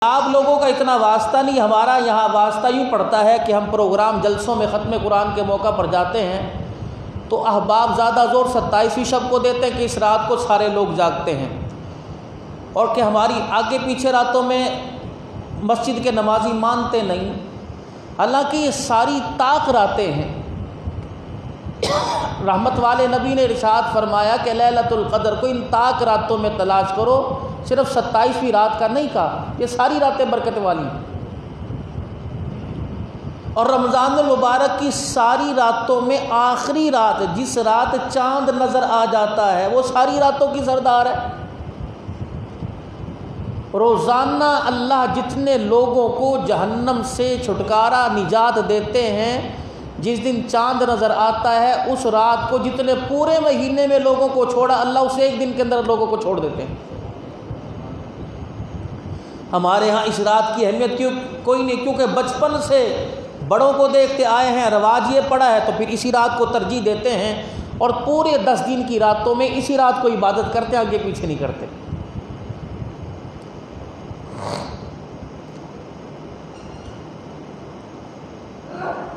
आप लोगों का इतना वास्ता नहीं, हमारा यहाँ वास्ता यूँ पड़ता है कि हम प्रोग्राम जलसों में ख़त्म कुरान के मौका पर जाते हैं तो अहबाब ज़्यादा ज़ोर 27वीं शब को देते हैं कि इस रात को सारे लोग जागते हैं, और कि हमारी आगे पीछे रातों में मस्जिद के नमाजी मानते नहीं। हालांकि ये सारी ताक रातें हैं। रहमत वाले नबी ने इरशाद फरमाया कि लैलतुल क़द्र को इन ताक रातों में तलाश करो, सिर्फ 27वीं रात का नहीं कहा, ये सारी रातें बरकत वाली हैं। और रमज़ानुल मुबारक की सारी रातों में आखिरी रात, जिस रात चांद नज़र आ जाता है, वो सारी रातों की सरदार है। रोज़ाना अल्लाह जितने लोगों को जहन्नम से छुटकारा निजात देते हैं, जिस दिन चांद नज़र आता है उस रात को जितने पूरे महीने में लोगों को छोड़ा, अल्लाह उस एक दिन के अंदर लोगों को छोड़ देते हैं। हमारे यहाँ इस रात की अहमियत क्यों कोई नहीं, क्योंकि बचपन से बड़ों को देखते आए हैं, रवाज ये पड़ा है, तो फिर इसी रात को तरजीह देते हैं और पूरे 10 दिन की रातों में इसी रात को इबादत करते हैं, आगे पीछे नहीं करते।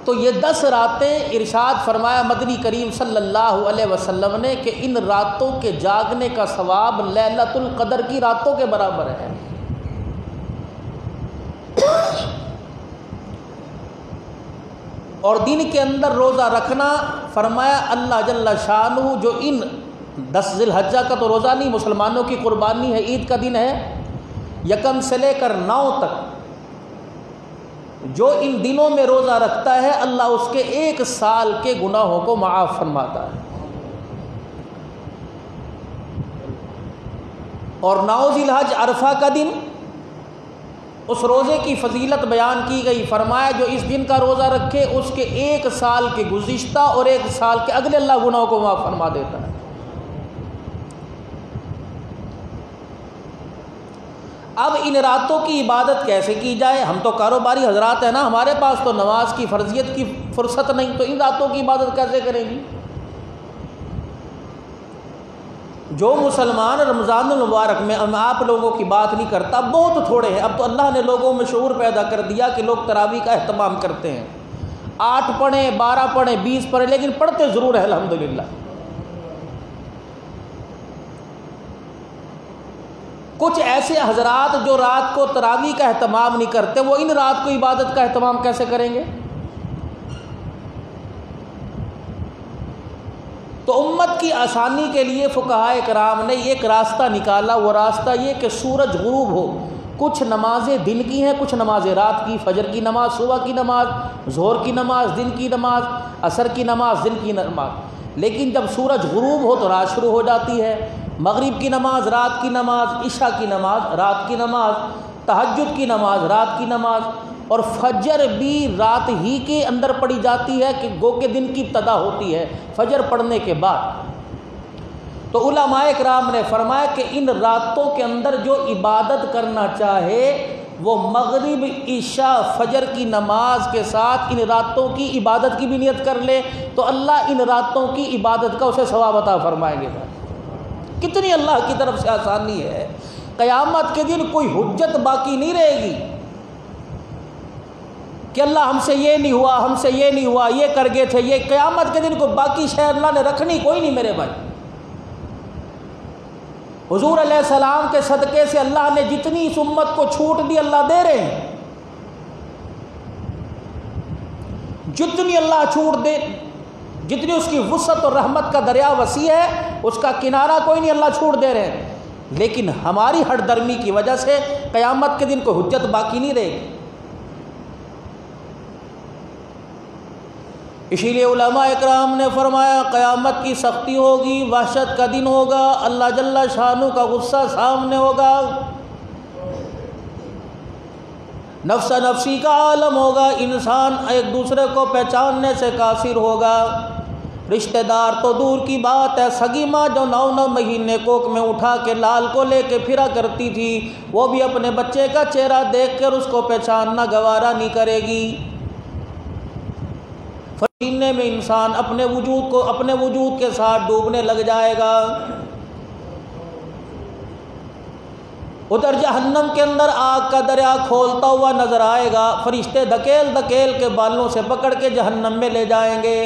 तो ये 10 रातें इरशाद फरमाया मदनी करीम सल्लल्लाहु अलैहि वसल्लम ने कि इन रातों के जागने का सवाब लैलतुल क़द्र की रातों के बराबर है। और दिन के अंदर रोज़ा रखना, फरमाया अल्लाह जल्ला शानहू जो इन 10 ज़िलहज्जा का तो रोज़ा नहीं, मुसलमानों की कुर्बानी है, ईद का दिन है, यकम से लेकर 9 तक जो इन दिनों में रोज़ा रखता है, अल्लाह उसके 1 साल के गुनाहों को माफ़ फरमाता है। और 9 ज़िलहज अरफा का दिन, उस रोज़े की फजीलत बयान की गई। फरमाया जो इस दिन का रोज़ा रखे उसके 1 साल के गुज़िश्ता और 1 साल के अगले अल्लाह गुनाहों को माफ़ फरमा देता है। अब इन रातों की इबादत कैसे की जाए? हम तो कारोबारी हजरात हैं ना, हमारे पास तो नमाज की फ़र्जियत की फुर्सत नहीं, तो इन रातों की इबादत कैसे करेंगी? जो मुसलमान रमज़ानुल मुबारक में, मैं आप लोगों की बात नहीं करता, बहुत थोड़े हैं। अब तो अल्लाह ने लोगों में शऊर पैदा कर दिया कि लोग तरावी का एहतमाम करते हैं। 8 पढ़ें, 12 पढ़ें, 20 पढ़ें, लेकिन पढ़ते ज़रूर है अल्हम्दुलिल्लाह। कुछ ऐसे हजरात जो रात को तरावी का एहतमाम नहीं करते, वो इन रात को इबादत का एहतमाम कैसे करेंगे? तो उम्मत की आसानी के लिए फुक़हाए कराम ने एक रास्ता निकाला। वो रास्ता ये कि सूरज गुरूब हो, कुछ नमाजें दिन की हैं, कुछ नमाजें रात की। फजर की नमाज सुबह की नमाज, ज़ोहर की नमाज दिन की नमाज, असर की नमाज दिन की नमाज। लेकिन जब सूरज गुरूब हो तो रात शुरू हो जाती है। मगरिब की नमाज रात की नमाज, इशा की नमाज रात की नमाज, तहज्जुद की नमाज रात की नमाज, और फजर भी रात ही के अंदर पढ़ी जाती है कि गो के दिन की इब्तिदा होती है फजर पढ़ने के बाद। तो उलमाए किराम ने फरमाया कि इन रातों के अंदर जो इबादत करना चाहे वो मगरिब, इशा, फजर की नमाज के साथ इन रातों की इबादत की भी नियत कर ले तो अल्लाह इन रातों की इबादत का उसे सवाब अता फरमाएंगे। कितनी अल्लाह की तरफ से आसानी है। क़यामत के दिन कोई हुज्जत बाकी नहीं रहेगी कि अल्लाह हमसे ये नहीं हुआ, हमसे ये नहीं हुआ, ये कर गए थे। ये क़यामत के दिन को बाकी शय अल्लाह ने रखनी कोई नहीं मेरे भाई। हुजूर अलैहिस्सलाम के सदक़े से अल्लाह ने जितनी इस उम्मत को छूट दी अल्लाह दे रहे हैं। जितनी अल्लाह छूट दे, जितनी उसकी वुसअत और रहमत का दरिया वसी है, उसका किनारा कोई नहीं, अल्लाह छूट दे रहे हैं। लेकिन हमारी हठधर्मी की वजह से क़यामत के दिन को हुज्जत बाकी नहीं रहेगी। इसीलिए उलमा इकराम ने फरमाया क़यामत की सख्ती होगी, वहशत का दिन होगा, अल्लाह जल्ला शानू का गुस्सा सामने होगा, नफ्सा नफ्सी का आलम होगा, इंसान एक दूसरे को पहचानने से कासिर होगा। रिश्तेदार तो दूर की बात है, सगी माँ जो 9 महीने कोख में उठा के लाल को लेके फिरा करती थी, वो भी अपने बच्चे का चेहरा देखकर उसको पहचानना गवारा नहीं करेगी। पसीने में इंसान अपने वजूद के साथ डूबने लग जाएगा। उधर जहन्नम के अंदर आग का दरिया खोलता हुआ नजर आएगा। फरिश्ते धकेल धकेल के बालों से पकड़ के जहन्नम में ले जाएंगे।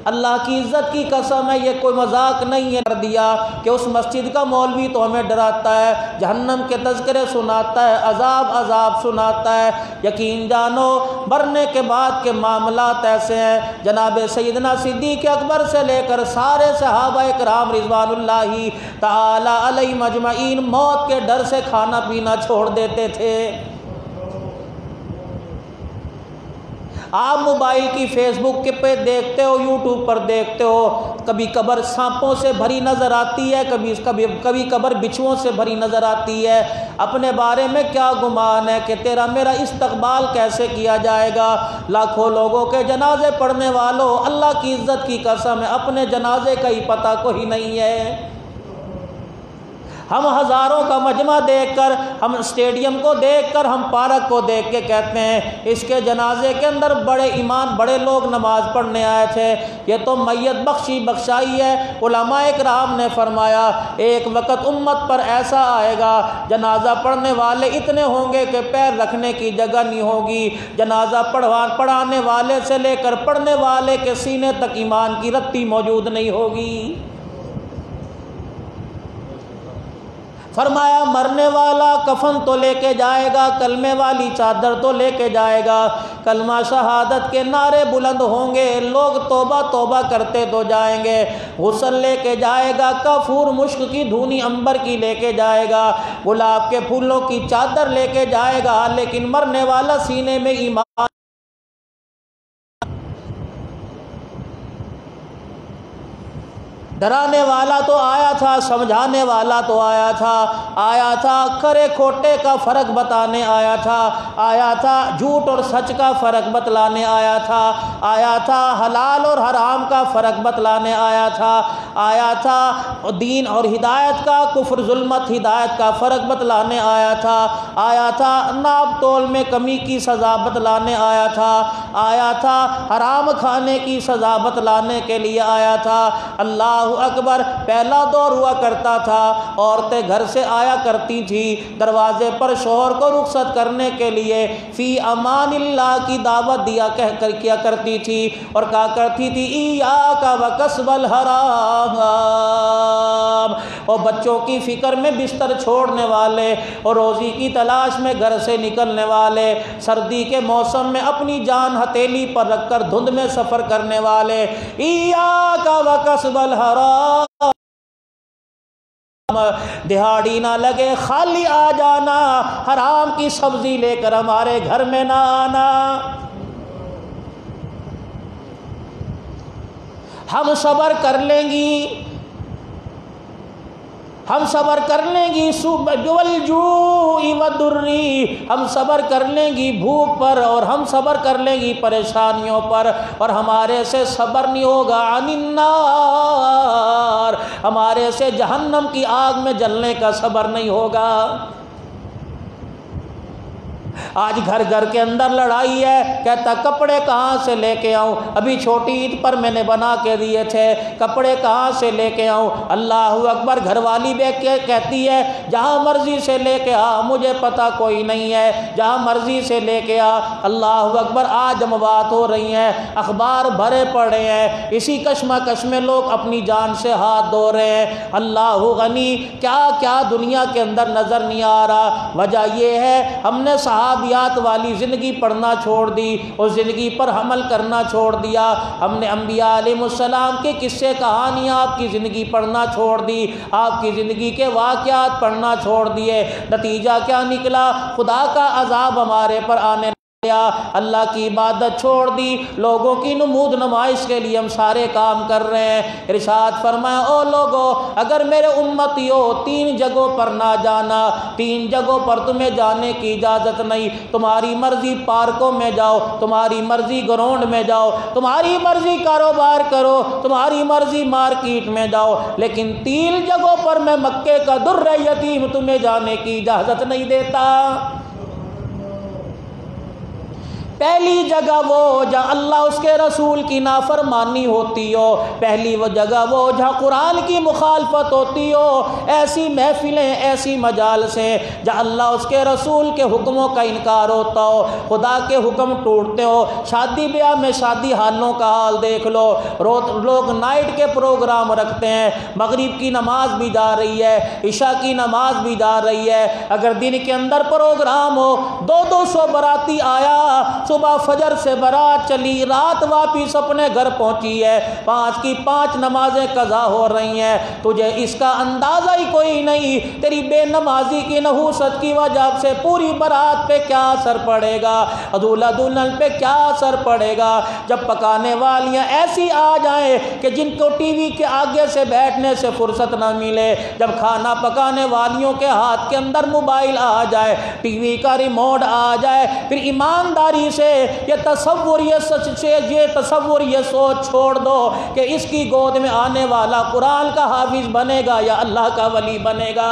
अल्लाह की इज़्ज़त की कसम है, ये कोई मजाक नहीं है। कर दिया कि उस मस्जिद का मौलवी तो हमें डराता है, जहन्नम के तज़किरे सुनाता है, अजाब अजाब सुनाता है। यकीन जानो मरने के बाद के मामलात ऐसे हैं। जनाब सैयदना सिद्दीक़ अकबर से लेकर सारे सहाबा इकराम रिज़वानुल्लाहि ताला अलैहिम अजमईन मौत के डर से खाना पीना छोड़ देते थे। आप मोबाइल की फेसबुक के पे देखते हो, यूट्यूब पर देखते हो, कभी कब्र सांपों से भरी नज़र आती है, कभी कब्र बिच्छुओं से भरी नज़र आती है। अपने बारे में क्या गुमान है कि तेरा मेरा इस्तकबाल कैसे किया जाएगा। लाखों लोगों के जनाजे पढ़ने वालों, अल्लाह की इज़्ज़त की कसम है अपने जनाजे का ही पता कोई नहीं है। हम हज़ारों का मजमा देखकर, हम स्टेडियम को देखकर, हम पार्क को देख के कहते हैं इसके जनाजे के अंदर बड़े ईमान बड़े लोग नमाज पढ़ने आए थे, ये तो मैयत बख्शी बख्शाई है। उलमाए किराम ने फरमाया एक वक़्त उम्मत पर ऐसा आएगा जनाजा पढ़ने वाले इतने होंगे कि पैर रखने की जगह नहीं होगी। जनाजा पढ़ाने वाले से लेकर पढ़ने वाले के सीने तक ईमान की रत्ती मौजूद नहीं होगी। फरमाया मरने वाला कफन तो लेके जाएगा, कलमे वाली चादर तो लेके जाएगा, कलमा शहादत के नारे बुलंद होंगे, लोग तौबा तौबा करते तो जाएंगे। गुस्ल लेके जाएगा, काफूर मुश्क की धूनी अंबर की लेके जाएगा, गुलाब के फूलों की चादर लेके जाएगा, लेकिन मरने वाला सीने में ईमान। डराने वाला तो आया था, समझाने वाला तो आया था खरे खोटे का फ़र्क बताने आया था झूठ और सच का फ़र्क बतलाने आया था हलाल और हराम का फ़र्क बतलाने आया था दीन और हिदायत का, कुफ्र जुल्मत हिदायत का फ़र्क बतलाने आया था नाप तोल में कमी की सज़ा बतलाने आया था हराम खाने की सज़ा बतलाने के लिए आया था। अल्लाह अकबर। पहला दौर हुआ करता था, औरतें घर से आया करती थी, दरवाजे पर शोहर को रुखसत करने के लिए फ़ी अमानिल्लाह की दावत दिया किया करती थी और कहा करती थी इय्याका व कसबल हराम। और बच्चों की फ़िक्र में बिस्तर छोड़ने वाले और रोज़ी की तलाश में घर से निकलने वाले, सर्दी के मौसम में अपनी जान हथेली पर रखकर धुंध में सफ़र करने वाले, इय्याका व कसबल हराम। दिहाड़ी ना लगे खाली आ जाना, हराम की सब्जी लेकर हमारे घर में ना आना। हम सब्र कर लेंगी, हम सब्र कर लेंगी वदुर्री, हम सब्र कर लेंगी भूख पर और हम सब्र कर लेंगी परेशानियों पर, और हमारे से सब्र नहीं होगा अनिन्नार, हमारे से जहन्नम की आग में जलने का सब्र नहीं होगा। आज घर घर के अंदर लड़ाई है, कहता कपड़े कहाँ से लेके आऊँ, अभी छोटी ईद पर मैंने बना के दिए थे, कपड़े कहाँ से लेके आऊँ। अल्लाह अकबर। घरवाली बेच के कहती है जहाँ मर्जी से लेके आ, मुझे पता कोई नहीं है, जहाँ मर्जी से लेके आ। अल्लाह अकबर। आज अमवात हो रही हैं, अखबार भरे पड़े हैं, इसी कश्मकश में लोग अपनी जान से हाथ धो रहे हैं। अल्लाह गनी, क्या क्या दुनिया के अंदर नज़र नहीं आ रहा। वजह यह है हमने सहाबियात वाली ज़िंदगी पढ़ना छोड़ दी और ज़िंदगी पर अमल करना छोड़ दिया। हमने अम्बिया अलैहिमुस्सलाम के किस्से कहानियाँ आपकी ज़िंदगी पढ़ना छोड़ दी, आपकी ज़िंदगी के वाक़यात पढ़ना छोड़ दिए। नतीजा क्या निकला? खुदा का अज़ाब हमारे पर आने अल्लाह की इबादत छोड़ दी, लोगों की नमूद नमाइश के लिए हम सारे काम कर रहे हैं। इरशाद फरमाया ओ लोगों, अगर मेरे उम्मतियों 3 जगहों पर ना जाना, 3 जगहों पर तुम्हें जाने की इजाज़त नहीं। तुम्हारी मर्जी पार्कों में जाओ, तुम्हारी मर्जी ग्राउंड में जाओ, तुम्हारी मर्जी कारोबार करो, तुम्हारी मर्जी मार्केट में जाओ, लेकिन 3 जगहों पर मैं मक्के का दुर्र यतीम तुम्हें जाने की इजाज़त नहीं देता। पहली जगह वो जहाँ अल्लाह उसके रसूल की नाफरमानी होती हो, पहली वो जगह वो जहाँ कुरान की मुखालफत होती हो, ऐसी महफिलें, ऐसी मजालसें जहाँ अल्लाह उसके रसूल के हुक्मों का इनकार होता हो, खुदा के हुक्म टूटते हो। शादी ब्याह में शादी हालों का हाल देख लो, लोग नाइट के प्रोग्राम रखते हैं, मगरिब की नमाज भी जा रही है, इशा की नमाज भी जा रही है। अगर दिन के अंदर प्रोग्राम हो, 200 बाराती आया, सुबह फजर से बारात चली, रात वापिस अपने घर पहुंची है, 5 की 5 नमाजें कज़ा हो रही हैं, तुझे इसका अंदाज़ा ही कोई नहीं, तेरी बेनमाजी की नहूसत की वजह से पूरी बारात पे क्या असर पड़ेगा, दूल्हा दुल्हन पे क्या असर पड़ेगा। जब पकाने वालियाँ ऐसी आ जाएं कि जिनको टीवी के आगे से बैठने से फुर्सत ना मिले, जब खाना पकाने वालियों के हाथ के अंदर मोबाइल आ जाए, टीवी का रिमोट आ जाए, फिर ईमानदारी से ये तसव्वुर, ये सच से ये तसव्वुर, ये सोच छोड़ दो कि इसकी गोद में आने वाला कुरान का हाफिज बनेगा या अल्लाह का वली बनेगा।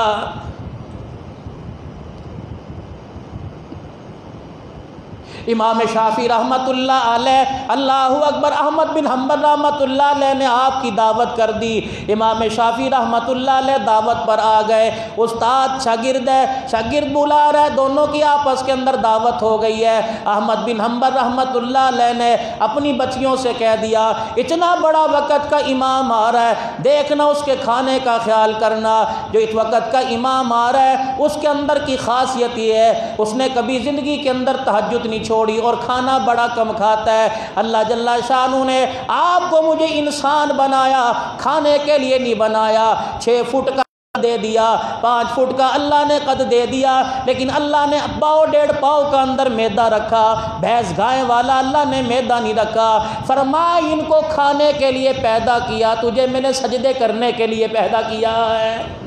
इमाम शाफी रहमतुल्लाह अलैह, अल्लाहु अकबर, अहमद बिन हम्बल रहमतुल्लाह अलैह ने आपकी दावत कर दी। इमाम शाफी रहमतुल्लाह अलैह दावत पर आ गए। उस्ताद शागिर्द है, शागिर्द बुला रहा है, दोनों की आपस के अंदर दावत हो गई है। अहमद बिन हम्बल रहमतुल्लाह अलैह ने अपनी बच्चियों से कह दिया, इतना बड़ा वक़्त का इमाम आ रहा है, देखना उसके खाने का ख्याल करना। जो इस वक़्त का इमाम आ रहा है उसके अंदर की खासियत ये है, उसने कभी ज़िंदगी के अंदर तहज्जुद नहीं छोड़ी और खाना बड़ा कम खाता है। अल्लाह जल्ला शानू ने आपको मुझे इंसान बनाया, खाने के लिए नहीं बनाया। 6 फुट का दे दिया, 5 फुट का अल्लाह ने कद दे दिया, लेकिन अल्लाह ने 1.5 का अंदर मैदा रखा। भैंस गाय वाला अल्लाह ने मैदा नहीं रखा। फरमाया इनको खाने के लिए पैदा किया, तुझे मैंने सजदे करने के लिए पैदा किया है।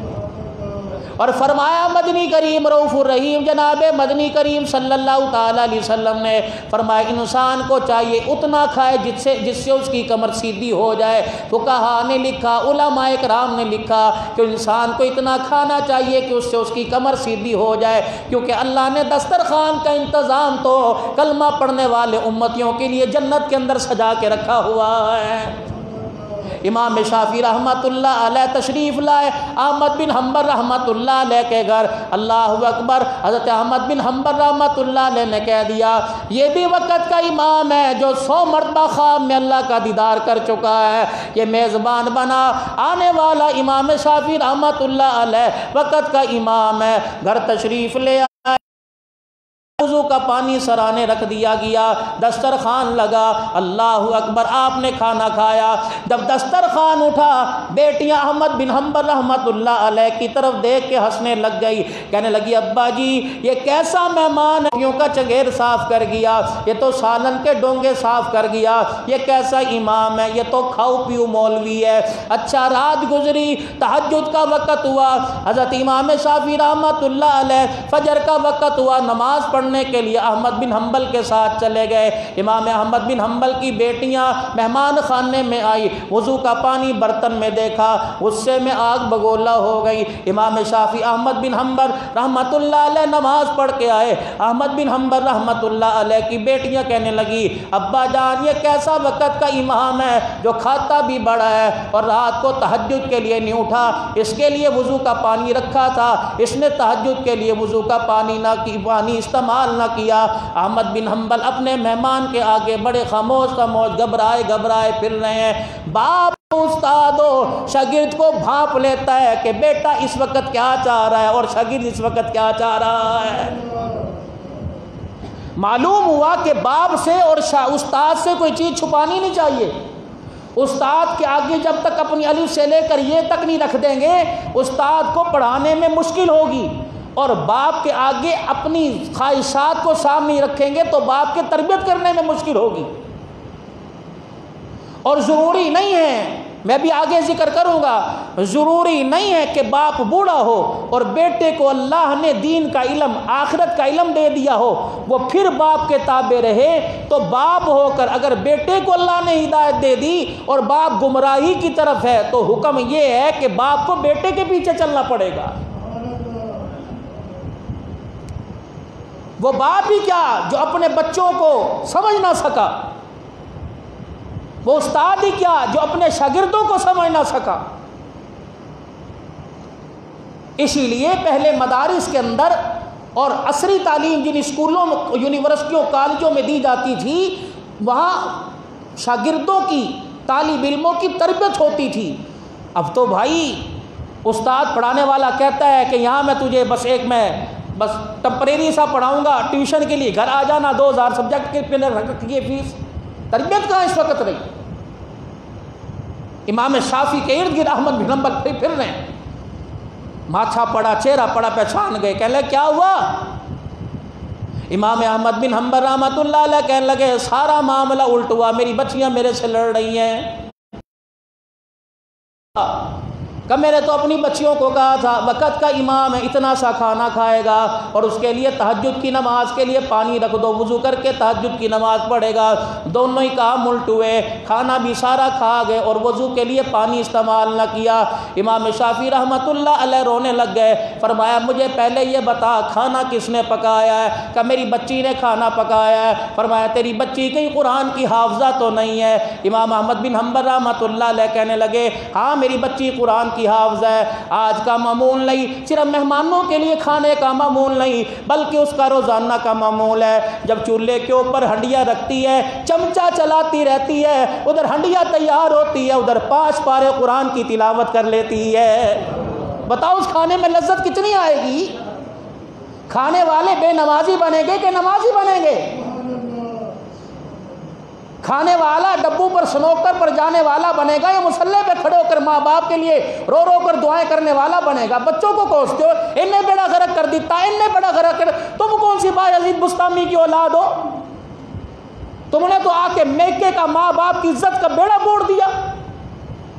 और फरमाया मदनी करीम रऊफ़ुर रहीम, जनाब मदनी करीम सल्लल्लाहु ताला अलैहि वसल्लम ने फरमाया इंसान को चाहिए उतना खाए जिससे उसकी कमर सीधी हो जाए। फुक़हा ने लिखा, उलमाए किराम ने लिखा कि इंसान को इतना खाना चाहिए कि उससे उसकी कमर सीधी हो जाए, क्योंकि अल्लाह ने दस्तरखान का इंतज़ाम तो कलमा पढ़ने वाले उम्मतियों के लिए जन्नत के अंदर सजा के रखा हुआ है। इमाम शाफी रहमतुल्लाह अलैह तशरीफ़ लाए अहमद बिन हम्बल रहमतुल्लाह अलैह के घर। अल्लाहु अकबर, हज़रत अहमद बिन हम्बल रहमतुल्लाह अलैह ने कह दिया, ये भी वक़्त का इमाम है जो 100 मरतबा ख्वाब में अल्लाह का दीदार कर चुका है। ये मेज़बान बना, आने वाला इमाम शाफी रहमतुल्लाह अलैह वक़्त का इमाम है। घर तशरीफ़ ले आए, वज़ू का पानी सराने रख दिया गया, दस्तरखान लगा। अल्लाहु अकबर, आपने खाना खाया। जब दस्तरखान उठा, बेटियां अहमद बिन हम्बल रहमतुल्लाह अलैह की तरफ देख के हंसने लग गई, कहने लगी अब्बा जी ये कैसा मेहमान है, का चगेर साफ कर गया, ये तो सालन के डोंगे साफ कर गया, ये कैसा इमाम है, ये तो खाओ पियो मौलवी है। अच्छा रात गुजरी, तहज्जुद का वक़्त हुआ, हज़रत इमाम शाफी रहमतुल्लाह अलैह फजर का वक़्त हुआ, नमाज पढ़ने के लिए अहमद बिन हम्बल के साथ चले गए। इमाम अहमद बिन हम्बल की बेटियां मेहमान खाने में आई, वज़ू का पानी बर्तन में देखा, गुस्से में आग बगोला हो गई। इमाम शाफी अहमद बिन हम्बल रहमतुल्लाह अलैह नमाज पढ़ के आए। अहमद बिन हम्बल रहमतुल्लाह अलैह की बेटियां कहने लगी अब्बा जान ये कैसा वक़्त का इमाम है जो खाता भी बड़ा है और रात को तहज्जुद के लिए नहीं उठा, इसके लिए वज़ू का पानी रखा था, इसने तहज्जुद के लिए वज़ू का पानी इस्तेमाल न किया। अहमद बिन हम्बल अपने मेहमान के आगे बड़े खामोश घबराए फिर रहे हैं। बाप उस्तादो शागिर्द को भांप लेता है कि बेटा इस वक्त क्या चाह रहा है और शागिर्द इस वक्त क्या चाह रहा है। मालूम हुआ कि बाप से और उस्ताद से कोई चीज़ छुपानी नहीं चाहिए। उस्ताद के आगे जब तक अपनी अलिफ से लेकर ये तक नहीं रख देंगे, उस्ताद को पढ़ाने में मुश्किल होगी, और बाप के आगे अपनी ख्वाहिशात को सामने रखेंगे तो बाप के तरबियत करने में मुश्किल होगी। और ज़रूरी नहीं है, मैं भी आगे जिक्र करूँगा, ज़रूरी नहीं है कि बाप बूढ़ा हो और बेटे को अल्लाह ने दीन का इल्म, आखिरत का इल्म दे दिया हो, वो फिर बाप के ताबे रहे। तो बाप होकर अगर बेटे को अल्लाह ने हिदायत दे दी और बाप गुमराही की तरफ है, तो हुक्म ये है कि बाप को बेटे के पीछे चलना पड़ेगा। वो बाप ही क्या जो अपने बच्चों को समझ ना सका, वो उस्ताद ही क्या जो अपने शागिर्दों को समझ ना सका। इसीलिए पहले मदारिस के अंदर और असरी तालीम जिन स्कूलों में, यूनिवर्सिटियों, कॉलेजों में दी जाती थी, वहाँ शागिर्दों की, तालिब इल्मों की तरबियत होती थी। अब तो भाई उस्ताद पढ़ाने वाला कहता है कि यहाँ मैं तुझे बस टेम्परेरी सा पढ़ाऊँगा, ट्यूशन के लिए घर आ जाना, 2000 सब्जेक्ट के फीस। तरबियत कहाँ इस वक्त रही? इमाम शाफी के इर्द गिर्द अहमद बिन हंबल फिर रहे हैं, माथा पड़ा, चेहरा पड़ा, पहचान गए। कहने लगे क्या हुआ? इमाम अहमद बिन हंबल रहमतुल्लाह अलैह कहने लगे सारा मामला उल्ट हुआ, मेरी बच्चियां मेरे से लड़ रही हैं। कब मैंने तो अपनी बच्चियों को कहा था वक़्त का इमाम है, इतना सा खाना खाएगा और उसके लिए तहज्जुद की नमाज के लिए पानी रख दो, वुज़ू करके तहज्जुद की नमाज पढ़ेगा। दोनों ही काम उल्ट हुए, खाना भी सारा खा गए और वुज़ू के लिए पानी इस्तेमाल न किया। इमाम शाफी रहमतुल्लाह अलैह रोने लग गए। फरमाया मुझे पहले ये बता खाना किसने पकाया है? कि मेरी बच्ची ने खाना पकाया है। फरमाया तेरी बच्ची कहीं कुरान की हाफजा तो नहीं है? इमाम अहमद बिन हंबल रहमतुल्लाह अलैह कहने लगे हाँ मेरी बच्ची कुरान की हाफ़िज़ है। आज का मामूल नहीं, सिर्फ मेहमानों के लिए खाने का मामूल नहीं, बल्कि उसका रोज़ाना का मामूल है। जब चूल्हे के ऊपर हंडिया रखती है, चमचा चलाती रहती है, उधर हंडिया तैयार होती है, उधर 5 पारे कुरान की तिलावत कर लेती है। बताओ उस खाने में लज्जत कितनी आएगी? खाने वाले बेनमाजी बनेंगे कि नमाजी बनेंगे? खाने वाला डब्बू पर स्नोकर पर जाने वाला बनेगा या मुसल्ले पे खड़े होकर माँ बाप के लिए रो रो कर दुआएं करने वाला बनेगा? बच्चों को कोसते हो, इन्हें बेड़ा गर्क कर देता, इन्हें बड़ा गर्क कर। तुम कौन सी बायजीद बुस्तामी की औलाद हो? तुमने तो आके मेके का माँ बाप की इज्जत का बेड़ा बोड़ दिया।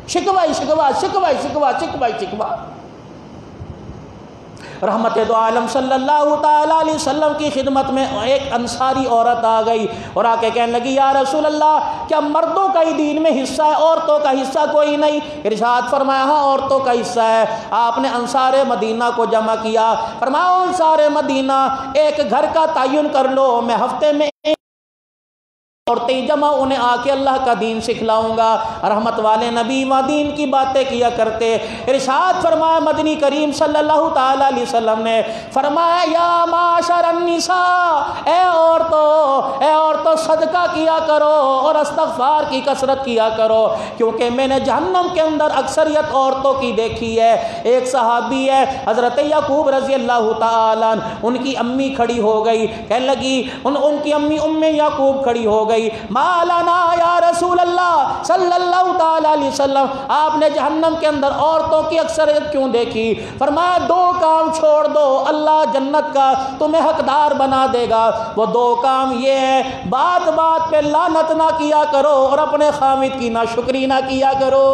शिकवा शिकवा शिकवा शिकवा शिकवा शिकवा। रहमत दो आलम सल्लल्लाहु ताला अलैहि वसल्लम की खिदमत में एक अंसारी औरत आ गई और आके कहने लगी या रसूल अल्लाह क्या मर्दों का ही दीन में हिस्सा है, औरतों का हिस्सा कोई नहीं? इरशाद फरमाया हाँ औरतों का हिस्सा है। आपने अंसारे मदीना को जमा किया। फरमाया अंसारे मदीना एक घर का तयन कर लो, मैं हफ्ते में औरतें जमा, उन्हें आके अल्लाह का दीन सिखलाऊंगा। रहमत वाले नबी व दीन की बातें किया करते। इरशाद फरमाया मदनी करीम सल्लल्लाहु ताला अलैहि वसल्लम ने फरमाया या माशरन निसा, ए औरतों सदका किया करो और इस्तग़फ़ार की कसरत किया करो, क्योंकि मैंने जहन्नम के अंदर अक्सरियत औरतों की देखी है। एक सहाबी है हज़रत याकूब रज़ी अल्लाह ताला, उनकी अम्मी खड़ी हो गई, कहने लगी उनकी अम्मी उम्मे याकूब खड़ी हो गई, मालाना या रसूल अल्लाह सल्लल्लाहु ताला अलैहि वसल्लम आपने जहन्नम के अंदर औरतों की अक्सरियत क्यों देखी? फरमाया 2 काम छोड़ दो, अल्लाह जन्नत का तुम्हें हकदार बना देगा। वो 2 काम ये है, बात बात पे लानत ना किया करो और अपने खामिद की नाशुक्री ना किया करो।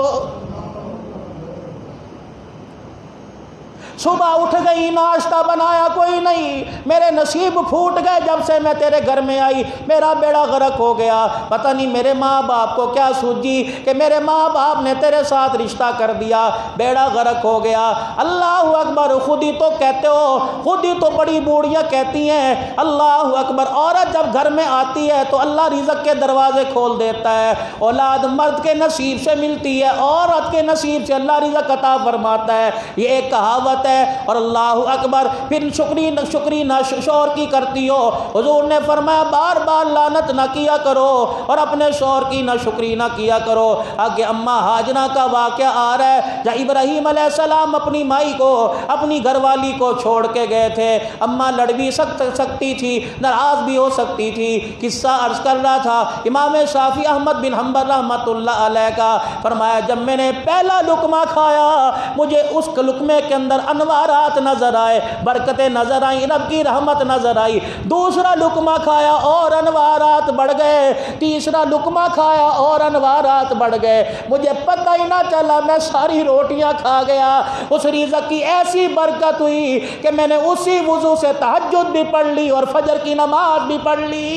सुबह उठ गई, नाश्ता बनाया कोई नहीं, मेरे नसीब फूट गए जब से मैं तेरे घर में आई, मेरा बेड़ा गर्क हो गया। पता नहीं मेरे माँ बाप को क्या सूझी कि मेरे माँ बाप ने तेरे साथ रिश्ता कर दिया, बेड़ा गर्क हो गया। अल्लाह अकबर, खुद ही तो कहते हो, खुद ही तो बड़ी बूढ़ियाँ कहती हैं अल्लाह अकबर। औरत जब घर में आती है तो अल्लाह रिज़्क़ के दरवाजे खोल देता है। औलाद मर्द के नसीब से मिलती है, औरत के नसीब से अल्लाह रिज़्क़ अता फरमाता है। ये एक कहावत है। और अल्लाह अकबर, फिर शुक्री ना शौहर की करती हो। हुजूर ने फरमाया बार बार लानत ना किया करो और अपने शौहर की ना शुक्री ना किया करो। आगे अम्मा हाजना का वाक़या आ रहा है, जब इब्राहीम अलैहिस्सलाम अपनी माई को, अपनी घरवाली को छोड़ के गए थे। अम्मा लड़ भी सकती थी, नाराज़ भी हो सकती थी। किस्सा अर्ज़ कर रहा था इमाम शाफी अहमद बिन हंबल रहमतुल्लाह अलैह का। फरमाया जब मैंने पहला लुकमा खाया, मुझे उस लुकमे के अंदर अनवारात नजर आए, बरकतें नजर आई, रब की रहमत नजर आई। दूसरा लुकमा खाया और अनवारात बढ़ गए, तीसरा लुकमा खाया और अनवारात बढ़ गए। मुझे पता ही ना चला, मैं सारी रोटियां खा गया। उस रिज़्क़ की ऐसी बरकत हुई कि मैंने उसी वुज़ू से तहज्जुद भी पढ़ ली और फजर की नमाज भी पढ़ ली।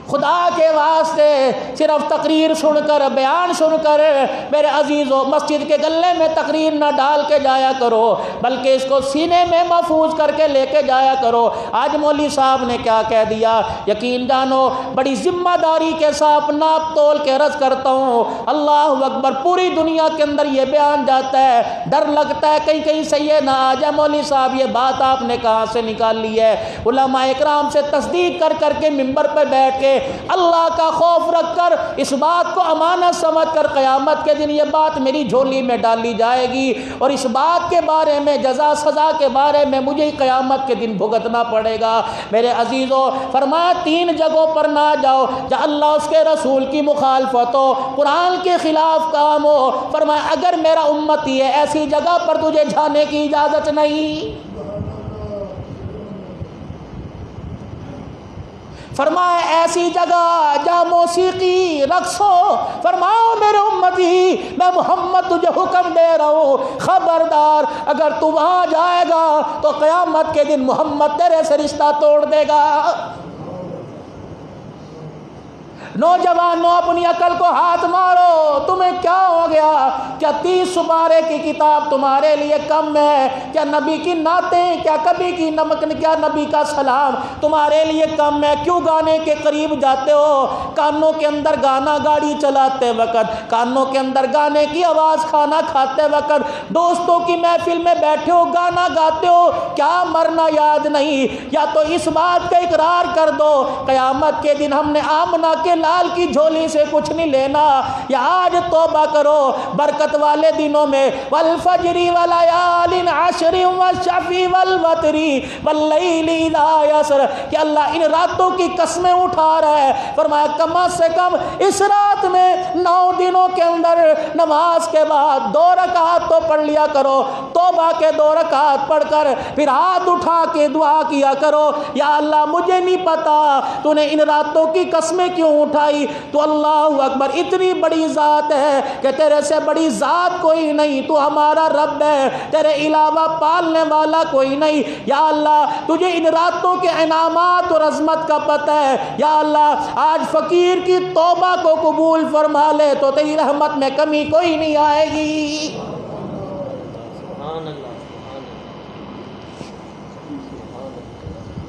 खुदा के वास्ते सिर्फ तकरीर सुनकर, बयान सुनकर मेरे अजीज़ों मस्जिद के गले में तकरीर ना डाल के जाया करो, बल्कि इसको सीने में महफूज करके लेके जाया करो। आज मौलवी साहब ने क्या कह दिया, यकीन जानो बड़ी जिम्मेदारी के साथ नाप तोल के अर्ज करता हूँ, अल्लाह अकबर, पूरी दुनिया के अंदर ये बयान जाता है, डर लगता है कहीं कहीं से ये ना आ जाए मौलवी साहब ये बात आपने कहाँ से निकाल ली है। उलमा इकराम से तस्दीक कर करके मिंबर पर बैठ के अल्लाह का खौफ रखकर इस बात को अमानत समझ कर क़यामत के दिन ये बात मेरी झोली में डाली जाएगी और इस बात के बारे में जज़ा सज़ा के बारे में मुझे ही क़यामत के दिन भुगतना पड़ेगा। मेरे अजीज़ों फरमाया 3 जगहों पर ना जाओ जहाँ अल्लाह उसके रसूल की मुखालफत हो, कुरान के ख़िलाफ़ काम हो। फरमाया अगर मेरा उम्मती है ऐसी जगह पर तुझे जाने की इजाज़त नहीं। फरमाया ऐसी जगह जहाँ मौसीकी रक्स हो, फरमाओ मेरे उम्मती मैं मोहम्मद तुझे हुक्म दे रहा हूँ, खबरदार अगर तू वहाँ जाएगा तो क़यामत के दिन मोहम्मद तेरे से रिश्ता तोड़ देगा। नौजवानों अपनी अकल को हाथ मारो, तुम्हें क्या हो गया? क्या 30 सुपारे की किताब तुम्हारे लिए कम है? क्या नबी की नातें, क्या कभी की नमक, क्या नबी का सलाम तुम्हारे लिए कम है? क्यों गाने के करीब जाते हो? कानों के अंदर गाना गाड़ी चलाते वक्त, कानों के अंदर गाने की आवाज़ खाना खाते वक्त, दोस्तों की महफिल में बैठे हो गाना गाते हो, क्या मरना याद नहीं? या तो इस बात का इकरार कर दो क़यामत के दिन हमने आमना के लाल की झोली से कुछ नहीं लेना, या आज तौबा करो बरकत वाले दिनों में, वल फजरी वलयालिन अशरी वशफी वल वतरी वल्लैली इज़ा यसर, कि अल्लाह इन रातों की कसमें उठा रहा है। फरमाया कम से कम इस रात में 9 दिनों के अंदर नमाज के बाद 2 रकात तो पढ़ लिया करो, तौबा के 2 रकात पढ़कर फिर हाथ उठा के दुआ किया करो, या अल्लाह मुझे नहीं पता तूने इन रातों की कसमें क्यों उठाई, तो अल्लाह अकबर इतनी बड़ी ज़ात है कि तेरे से बड़ी ज़ात कोई नहीं, तू हमारा रब है, तेरे अलावा पालने वाला कोई नहीं। या अल्लाह तुझे इन रातों के इनामात और अज़मत का पता है। या अल्लाह आज फ़कीर की तौबा को कबूल फरमा ले तो तेरी रहमत में कमी कोई नहीं आएगी।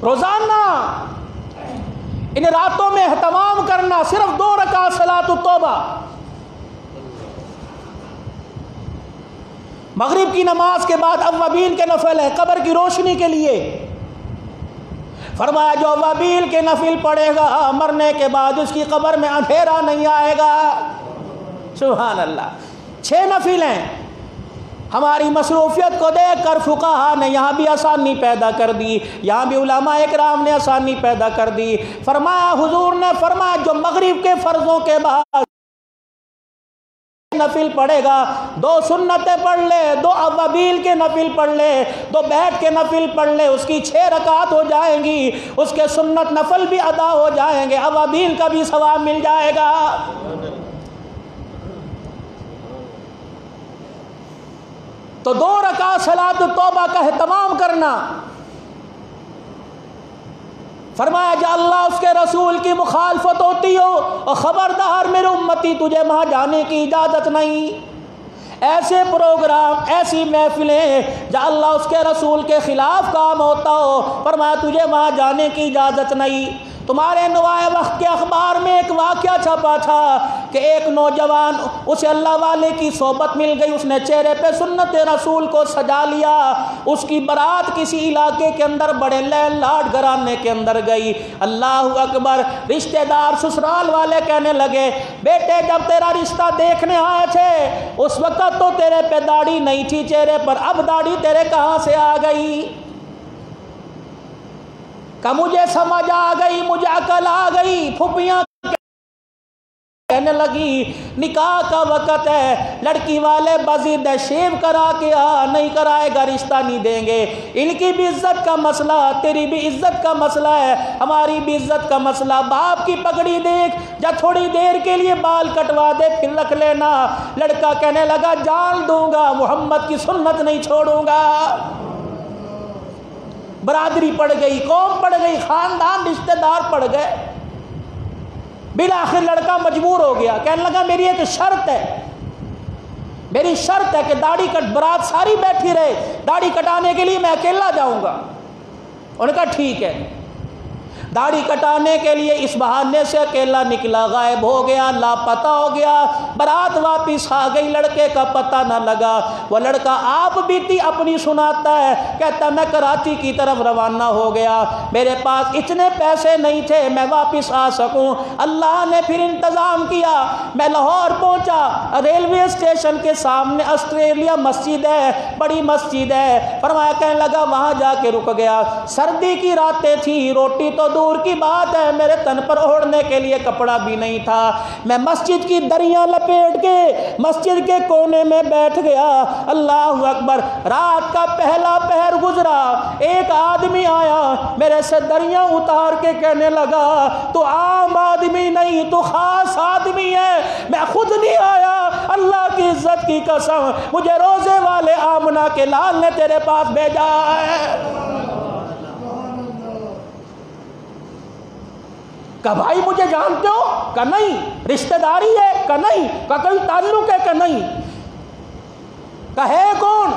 रोज़ाना इन रातों में एहतमाम करना, सिर्फ 2 रकात सलात तौबा, मगरिब की नमाज के बाद अव्वाबीन के नफल है कब्र की रोशनी के लिए। फरमाया जो अव्वाबीन के नफिल पढ़ेगा मरने के बाद उसकी कब्र में अंधेरा नहीं आएगा। सुभान अल्लाह। 6 नफिल हैं। हमारी मसरूफियत को देख कर फुकाहा ने यहाँ भी आसानी पैदा कर दी, यहाँ भी उलमा इकराम ने आसानी पैदा कर दी। फरमाया हुजूर ने फरमाया जो मगरिब के फ़र्ज़ों के बाद नफिल पढ़ेगा, 2 सुन्नतें पढ़ ले, 2 अव्वाबील के नफिल पढ़ ले, 2 बैठ के नफिल पढ़ ले, उसकी 6 रकात हो जाएंगी, उसके सुन्नत नफल भी अदा हो जाएंगे, अव्वाबील का भी सवाब मिल जाएगा। तो 2 रकात सलात तौबा का एहतमाम करना। फरमाया जा अल्लाह उसके रसूल की मुखालफत होती हो और ख़बरदार मेरे उम्मती तुझे वहाँ जाने की इजाज़त नहीं। ऐसे प्रोग्राम, ऐसी महफिलें जहाँ अल्लाह उसके रसूल के ख़िलाफ़ काम होता हो, फरमाया तुझे वहाँ जाने की इजाज़त नहीं। तुम्हारे नुआए वक्त के अखबार में एक वाक़या छपा था कि एक नौजवान, उसे अल्लाह वाले की सोबत मिल गई, उसने चेहरे पे सुन्नत रसूल को सजा लिया, उसकी बारात किसी इलाके के अंदर बड़े लैंडलॉर्ड घराने के अंदर गई। अल्लाह अकबर। रिश्तेदार ससुराल वाले कहने लगे बेटे जब तेरा रिश्ता देखने आए थे उस वक़्त तो तेरे पे दाढ़ी नहीं थी चेहरे पर, अब दाढ़ी तेरे कहाँ से आ गई? का मुझे समझ आ गई, मुझे अकल आ गई। फुफियाँ कहने लगी निकाह का वक़्त है, लड़की वाले बज़िद शेव करा के आ, नहीं कराएगा रिश्ता नहीं देंगे। इनकी भी इज्जत का मसला, तेरी भी इज्जत का मसला है, हमारी भी इज्जत का मसला। बाप की पगड़ी देख, जब थोड़ी देर के लिए बाल कटवा दे फिर रख लेना। लड़का कहने लगा जान दूंगा, मोहम्मद की सुन्नत नहीं छोड़ूंगा। बरादरी पड़ गई, कौम पड़ गई, खानदान रिश्तेदार पड़ गए। बिलाखिर लड़का मजबूर हो गया, कहने लगा मेरी एक शर्त है, मेरी शर्त है कि दाढ़ी कट, बारात सारी बैठी रहे, दाढ़ी कटाने के लिए मैं अकेला जाऊंगा। उन्होंने कहा ठीक है। दाढ़ी कटाने के लिए इस बहाने से अकेला निकला, गायब हो गया, लापता हो गया। बारात वापिस आ गई, लड़के का पता ना लगा। वह लड़का आप बीती अपनी सुनाता है, कहता मैं कराची की तरफ रवाना हो गया, मेरे पास इतने पैसे नहीं थे मैं वापिस आ सकूं। अल्लाह ने फिर इंतज़ाम किया, मैं लाहौर पहुंचा, रेलवे स्टेशन के सामने ऑस्ट्रेलिया मस्जिद है, बड़ी मस्जिद है। फरमाया, कहने लगा वहाँ जाके रुक गया। सर्दी की रातें थी, रोटी तो दूर की बात है, मेरे तन पर ओढ़ने के लिए कपड़ा भी नहीं था। मैं मस्जिद की दरियां लपेट के मस्जिद के कोने में बैठ गया। अल्लाह अकबर। रात का पहला पहर गुजरा, एक आदमी आया, मेरे से दरियां उतार के कहने लगा तो आम आदमी नहीं, तो खास आदमी है, मैं खुद नहीं आया, अल्लाह की इज्जत की कसम, मुझे रोजे वाले आमना के लाल ने तेरे पास भेजा है। का भाई मुझे जानते हो? का नहीं। रिश्तेदारी है? का नहीं। का कोई ताल्लुक है? का नहीं। का है कौन?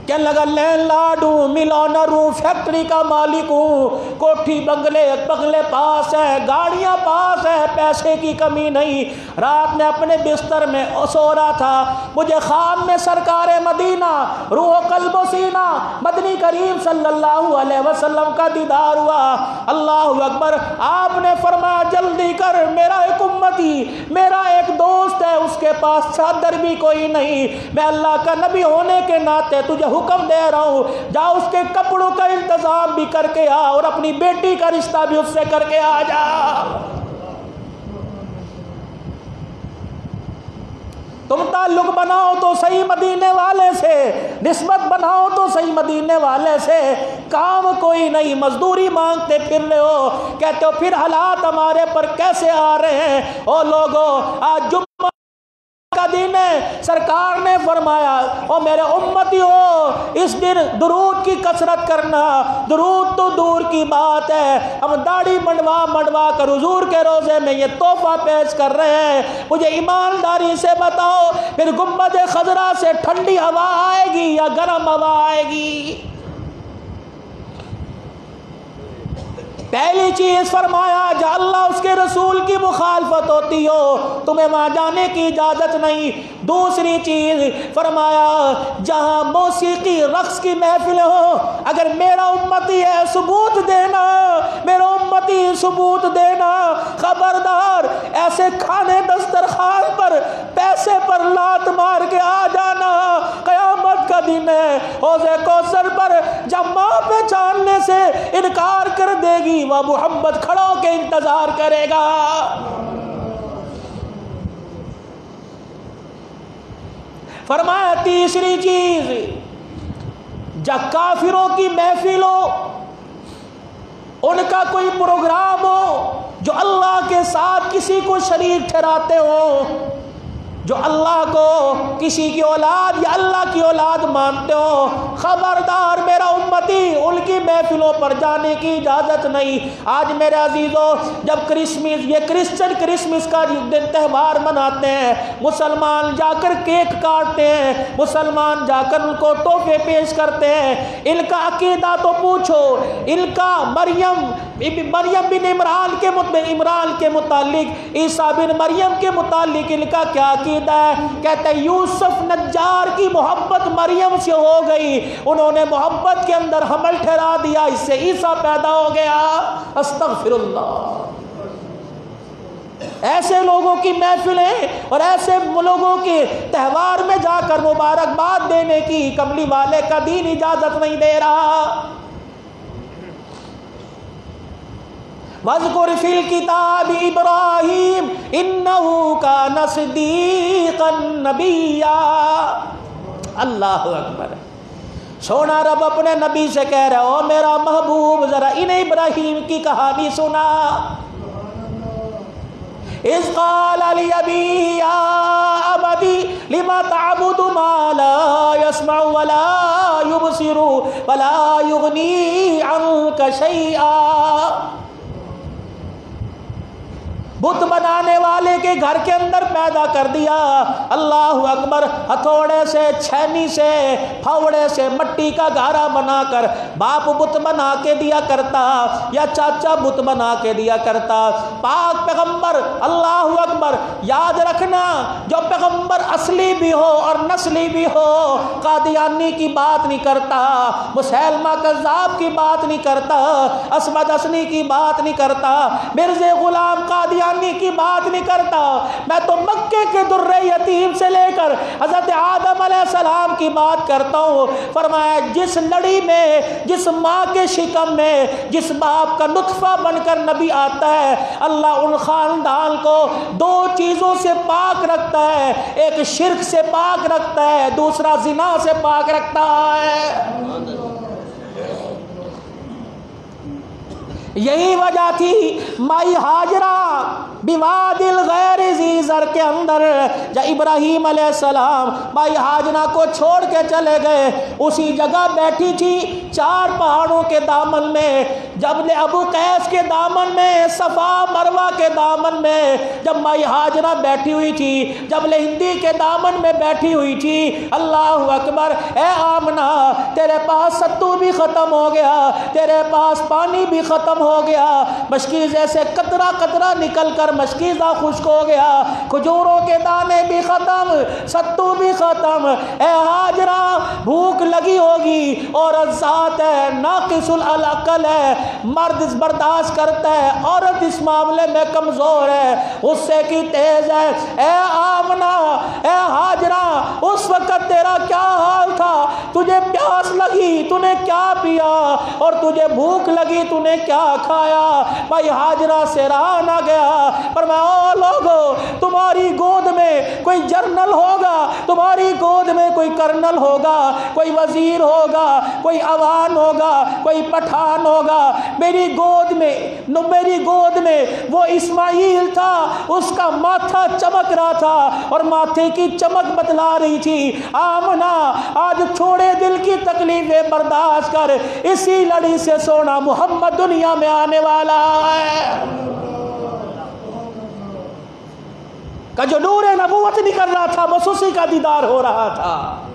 कहने लगा लैंडलॉर्ड हूँ, मिलॉनर हूँ, फैक्ट्री का मालिक हूँ, कोठी बंगले बंगले पास है, गाड़ियाँ पास है, पैसे की कमी नहीं। रात में अपने बिस्तर में सो रहा था, मुझे ख्वाब में सरकारे मदीना रूह कल्बो सीना मदनी करीम सल्लल्लाहु अलैहि वसल्लम का दीदार हुआ। अल्लाह अकबर। आपने फरमाया जल्दी कर, मेरा एक उम्मती, मेरा एक दोस्त है, उसके पास चादर भी कोई नहीं, मैं अल्लाह का नबी होने के नाते तुझे हुक्म दे रहा हूं, जा उसके कपड़ों का इंतजाम भी करके आ और अपनी बेटी का रिश्ता भी उससे करके आ जा। तुम ताल्लुक बनाओ तो सही मदीने वाले से, निस्बत बनाओ तो सही मदीने वाले से। काम कोई नहीं, मजदूरी मांगते फिर रहे हो, कहते हो फिर हालात हमारे पर कैसे आ रहे हैं। ओ लोगों, आज जुम्मा का दिन है, सरकार ने फरमाया ओ मेरे उम्मती हो, इस दिन दुरूद की कसरत करना। दुरूद तो दूर की बात है, हम दाढ़ी मंडवा कर हुजूर के रोजे में ये तोहफा पेश कर रहे हैं। मुझे ईमानदारी से बताओ, फिर गुंबद खजरा से ठंडी हवा आएगी या गर्म हवा आएगी? पहली चीज फरमाया, जहाँ अल्लाह उसके रसूल की मुखालफत होती हो तुम्हें वहां जाने की इजाजत नहीं। दूसरी चीज फरमाया, जहां मौसीकी रक्स की महफिल हो, अगर मेरा उम्मती है सबूत देना, मेरा उम्मती सबूत देना, खबरदार ऐसे खाने दस्तरखान पर पैसे पर लात मार के आ जाना। कयामत का दिन है, हौज़े कौसर पर जब मां पहचानने से इनकार कर देगी, वह मोहम्मद खड़ा होकर इंतजार करेगा। फरमाया तीसरी चीज, जब काफिरों की महफिल हो, उनका कोई प्रोग्राम हो, जो अल्लाह के साथ किसी को शरीक ठहराते हो, जो अल्लाह को किसी की औलाद या अल्लाह की औलाद मानते हो, खबरदार मेरा उम्मती उनकी महफिलों पर जाने की इजाज़त नहीं। आज मेरे अजीज़ों, जब क्रिसमस, ये क्रिश्चियन क्रिसमस का दिन त्यौहार मनाते हैं, मुसलमान जाकर केक काटते हैं, मुसलमान जाकर उनको तोहफे पेश करते हैं। इनका अकीदा तो पूछो, इनका मरियम बिन इमरान के मुतालिक, ईसा बिन मरियम के मुतालिक इनका क्या अकीदा है? कहते हैं यूसुफ नज्जार की मोहब्बत मरियम से हो गई, उन्होंने मोहब्बत के अंदर हमल ठहरा दिया, इससे ईसा पैदा हो गया। अस्तगफिरुल्लाह। ऐसे लोगों की महफिलें और ऐसे लोगों के त्यौहार में जाकर मुबारकबाद देने की कमली वाले का दीन इजाजत नहीं दे रहा। वज़कुर फिल किताब इब्राहीम इन्नहु कान सिद्दीक़न नबिय्या। अल्लाह अकबर। सोना रब अपने नबी से कह रहे हो, मेरा महबूब जरा इन्हें इब्राहीम की कहानी सुना। इज़ क़ाल लि अबी या अबती लिमा तअबुदु मा ला यस्मउ व ला युबसिरु व ला युग़नी अन्का शैआ। बुत बनाने वाले के घर के अंदर पैदा कर दिया। अल्लाह अकबर। हथौड़े से, छैनी से, फावड़े से मट्टी का गारा बनाकर बाप बुत बना के दिया करता या चाचा बुत बना के दिया करता। पाक पैगंबर, अल्लाह अकबर। याद रखना, जो पैगंबर असली भी हो और नस्ली भी हो, कादियानी की बात नहीं करता, मुसैलमा कज़्ज़ाब की बात नहीं करता, असमद असनी की बात नहीं करता, मिर्ज़े गुलाम कादियानी की बात नहीं करता। मैं तो मक्के के दुर्रे यतीम से लेकर हज़रत आदम अलैहिस्सलाम की बात करता हूँ। फरमाया जिस लड़ी में, जिस माँ के शिकम में, जिस बाप का नुत्फा बनकर नबी आता है, अल्लाह उन खानदान को दो चीज़ों से पाक रखता है। एक शिर्क से पाक रखता है, दूसरा जिना से पाक रखता है। यही वजह थी माई हाजरा बिवादिल गैर ज़ीज़र के अंदर जब इब्राहीम अलैहिस्सलाम माई हाजरा को छोड़ के चले गए, उसी जगह बैठी थी 4 पहाड़ों के दामन में, जबले अबू कैस के दामन में, सफ़ा मरवा के दामन में जब माई हाजरा बैठी हुई थी, जबले हिंदी के दामन में बैठी हुई थी। अल्लाह अकबर। ए आमना, तेरे पास सत्तू भी ख़त्म हो गया, तेरे पास पानी भी ख़त्म हो गया, मशकीज़े से कतरा कतरा निकल कर मशकीज़ा खुश्क हो गया, खजूरों के दाने भी ख़त्म, सत्तू भी ख़त्म। ए हाजरा, भूख लगी होगी, औरत ज़ात है, नाक़िसुल अक़ल है, मर्द बर्दाश्त करता है, औरत इस मामले में कमज़ोर है, गुस्से की तेज़ है। ए आमना, ए हाजरा, उस वक़्त तेरा क्या हाल था? तुझे प्यास लगी, तूने क्या पिया? और तुझे भूख लगी, तूने क्या खाया? भाई हाजरा से रहा ना गया, पर मैं ओ लोगो, तुम्हारी गोद में कोई जर्नल होगा, तुम्हारी गोद में कोई कर्नल होगा, कोई वजीर होगा, कोई अवान होगा, कोई पठान होगा। मेरी गोद में वो इस्माइल था, उसका माथा चमक रहा था और माथे की चमक बतला रही थी। आमना, आज छोड़े दिल की तकलीफें बर्दाश्त कर, इसी लड़ी से सोना मोहम्मद दुनिया में आने वाला है। का जो नूर नबूवत निकल रहा था, बस उसी का दीदार हो रहा था।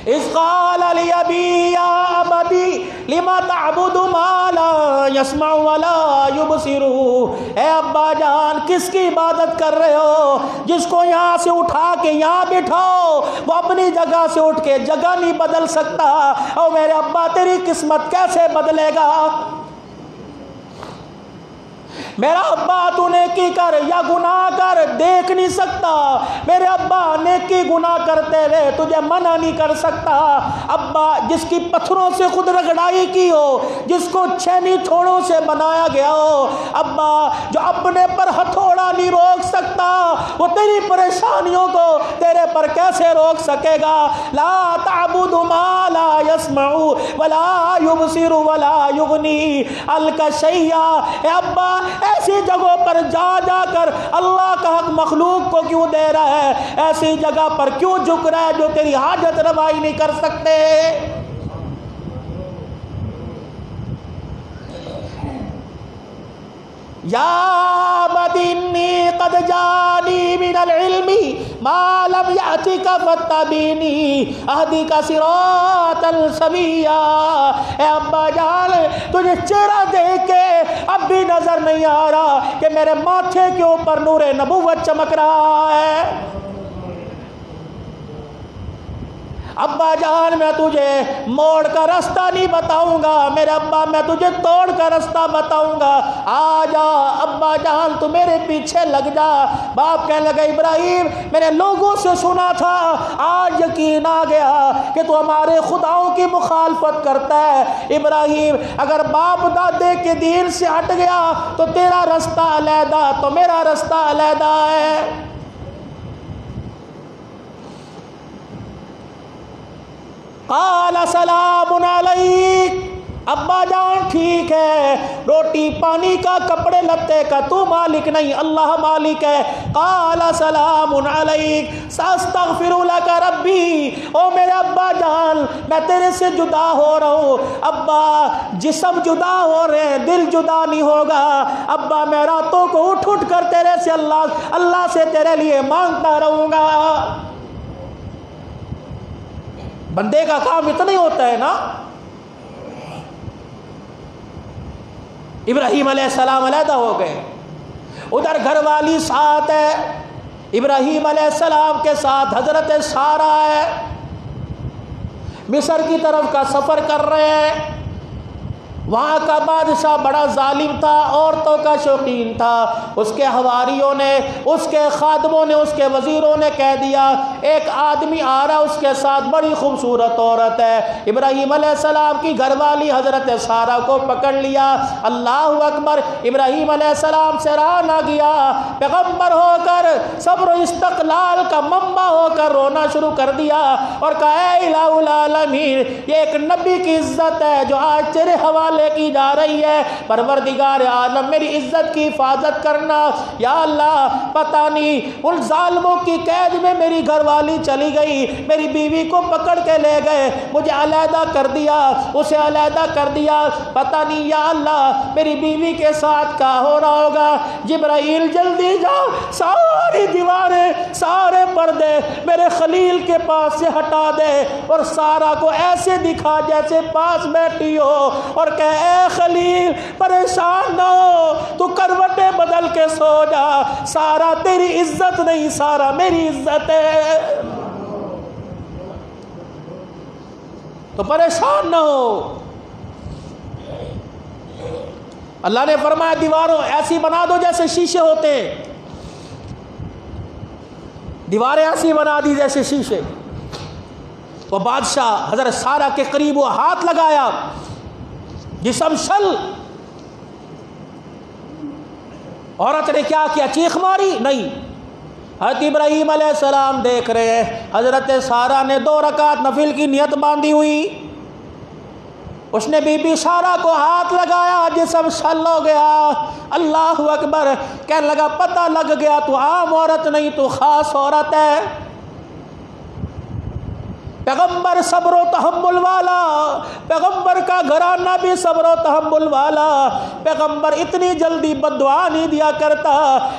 इज़ क़ाल लि अबी या अबती लिमा तअबुदु मा ला यस्मउ व ला युबसिरु। ए अब्बा जान, किसकी इबादत कर रहे हो? जिसको यहाँ से उठा के यहाँ बिठाओ, वो अपनी जगह से उठ के जगह नहीं बदल सकता। और मेरे अब्बा, तेरी किस्मत कैसे बदलेगा? मेरा अब्बा, तू नेकी कर या गुनाह कर, देख नहीं सकता। मेरे अब्बा, नेकी गुनाह करते हुए तुझे मना नहीं कर सकता। अब्बा, जिसकी पत्थरों से खुद रगड़ाई की हो, जिसको छैनी थोड़ों से बनाया गया हो, अब्बा, जो अपने पर हथौड़ा नहीं रोक सकता, वो तेरी परेशानियों को तेरे पर कैसे रोक सकेगा? ला ताबुदु मा ला यस्मउ वला युबसिरु वला युगनी अलका शैया। अब्बा, ऐसी जगहों पर जा जाकर अल्लाह का हक मखलूक को क्यों दे रहा है? ऐसी जगह पर क्यों झुक रहा है जो तेरी हाजत रवाई नहीं कर सकते? या बदिन्नी कद जानी मिनल इल्मी मा लम यातिका फत्तबीनी अहदिका सिरातल सविया। ए अब्बा जान, तुझे चेहरा देख के अब भी नजर नहीं आ रहा कि मेरे माथे के ऊपर नूरे नबूवत चमक रहा है। अब्बा जान, मैं तुझे मोड़ का रास्ता नहीं बताऊंगा, मेरे अब्बा, मैं तुझे तोड़ का रास्ता बताऊंगा। आ जा अब्बा जान, तू मेरे पीछे लग जा। बाप कहने लगा, इब्राहिम, मैंने लोगों से सुना था, आज यकीन आ गया कि तू हमारे खुदाओं की मुखालफत करता है। इब्राहिम, अगर बाप दादे के दीन से हट गया तो तेरा रास्ता अलहदा, तो मेरा रास्ता अलहदा है। क़ाल सलामुन अलैक। अब्बा जान ठीक है, रोटी पानी का कपड़े लत्ते का तू मालिक नहीं, अल्लाह मालिक है। काला सलामुन अलैक सअस्तगफिरु लका रब्बी, ओ मेरे अब्बा जान मैं तेरे से जुदा हो रहा हूँ। अब्बा जिस्म जुदा हो रहे हैं, दिल जुदा नहीं होगा। अब्बा मैं रातों को उठ उठ कर तेरे से अल्लाह से तेरे लिए मांगता रहूंगा। बंदे का काम इतना ही होता है ना। इब्राहीम अलैहिस्सलाम अलहदा हो गए, उधर घरवाली साथ है, इब्राहीम अलैहिस्सलाम के साथ हजरत सारा है, मिस्र की तरफ का सफर कर रहे हैं। वहाँ का बादशाह बड़ा जालिम था, औरतों का शौकीन था। उसके हवारियों ने, उसके खादमों ने, उसके वजीरों ने कह दिया एक आदमी आ रहा, उसके साथ बड़ी खूबसूरत औरत है। इब्राहीम अलैहिस्सलाम की घरवाली हजरत सारा को पकड़ लिया। अल्लाहु अकबर। इब्राहीम अलैहिस्सलाम से रहा ना गया, पैगम्बर होकर सब्र इस्तक़लाल का मंबा होकर रोना शुरू कर दिया और कहा ऐ इलाहुल आलमीन, ये एक नबी की इज्जत है जो आज तेरे हवाले की जा रही है। परवरदिगार आलम मेरी इज्जत की हिफाजत करना या अल्लाह। पता नहीं उन जालिमों की कैद में मेरी घरवाली चली गई, मेरी बीवी को पकड़ के ले गए, मुझे अलहदा कर दिया, उसे अलहदा कर दिया। पता नहीं या अल्लाह मेरी बीवी के साथ क्या हो रहा होगा। जिब्राइल जल्दी जाओ, सारी दीवारें सारे पर्दे मेरे खलील के पास से हटा दे और सारा को ऐसे दिखा जैसे पास बैठी हो और कह ए खलील परेशान ना हो, तू करवटें बदल के सो जा। सारा तेरी इज्जत नहीं, सारा मेरी इज्जत है, तो परेशान ना हो। अल्लाह ने फरमाया दीवारों ऐसी बना दो जैसे शीशे होते, दीवारें ऐसी बना दी जैसे शीशे। वो बादशाह हजरत सारा के करीब वो हाथ लगाया, जिस्म शल। औरत ने क्या किया, चीख मारी? नहीं। हज़रत इब्राहीम अलैहिस्सलाम देख रहे हैं, हजरत सारा ने 2 रकात नफिल की नियत बांधी हुई, उसने बीबी सारा को हाथ लगाया, जिस्म शल हो गया। अल्लाह अकबर। कहने लगा पता लग गया तू आम औरत नहीं, तू खास औरत है। पैगम्बर सब्र तहम्मुल वाला, पैगम्बर का घराना भी सब्र तहम्मुल वाला। पैगम्बर इतनी जल्दी बद्दुआ नहीं दिया करता।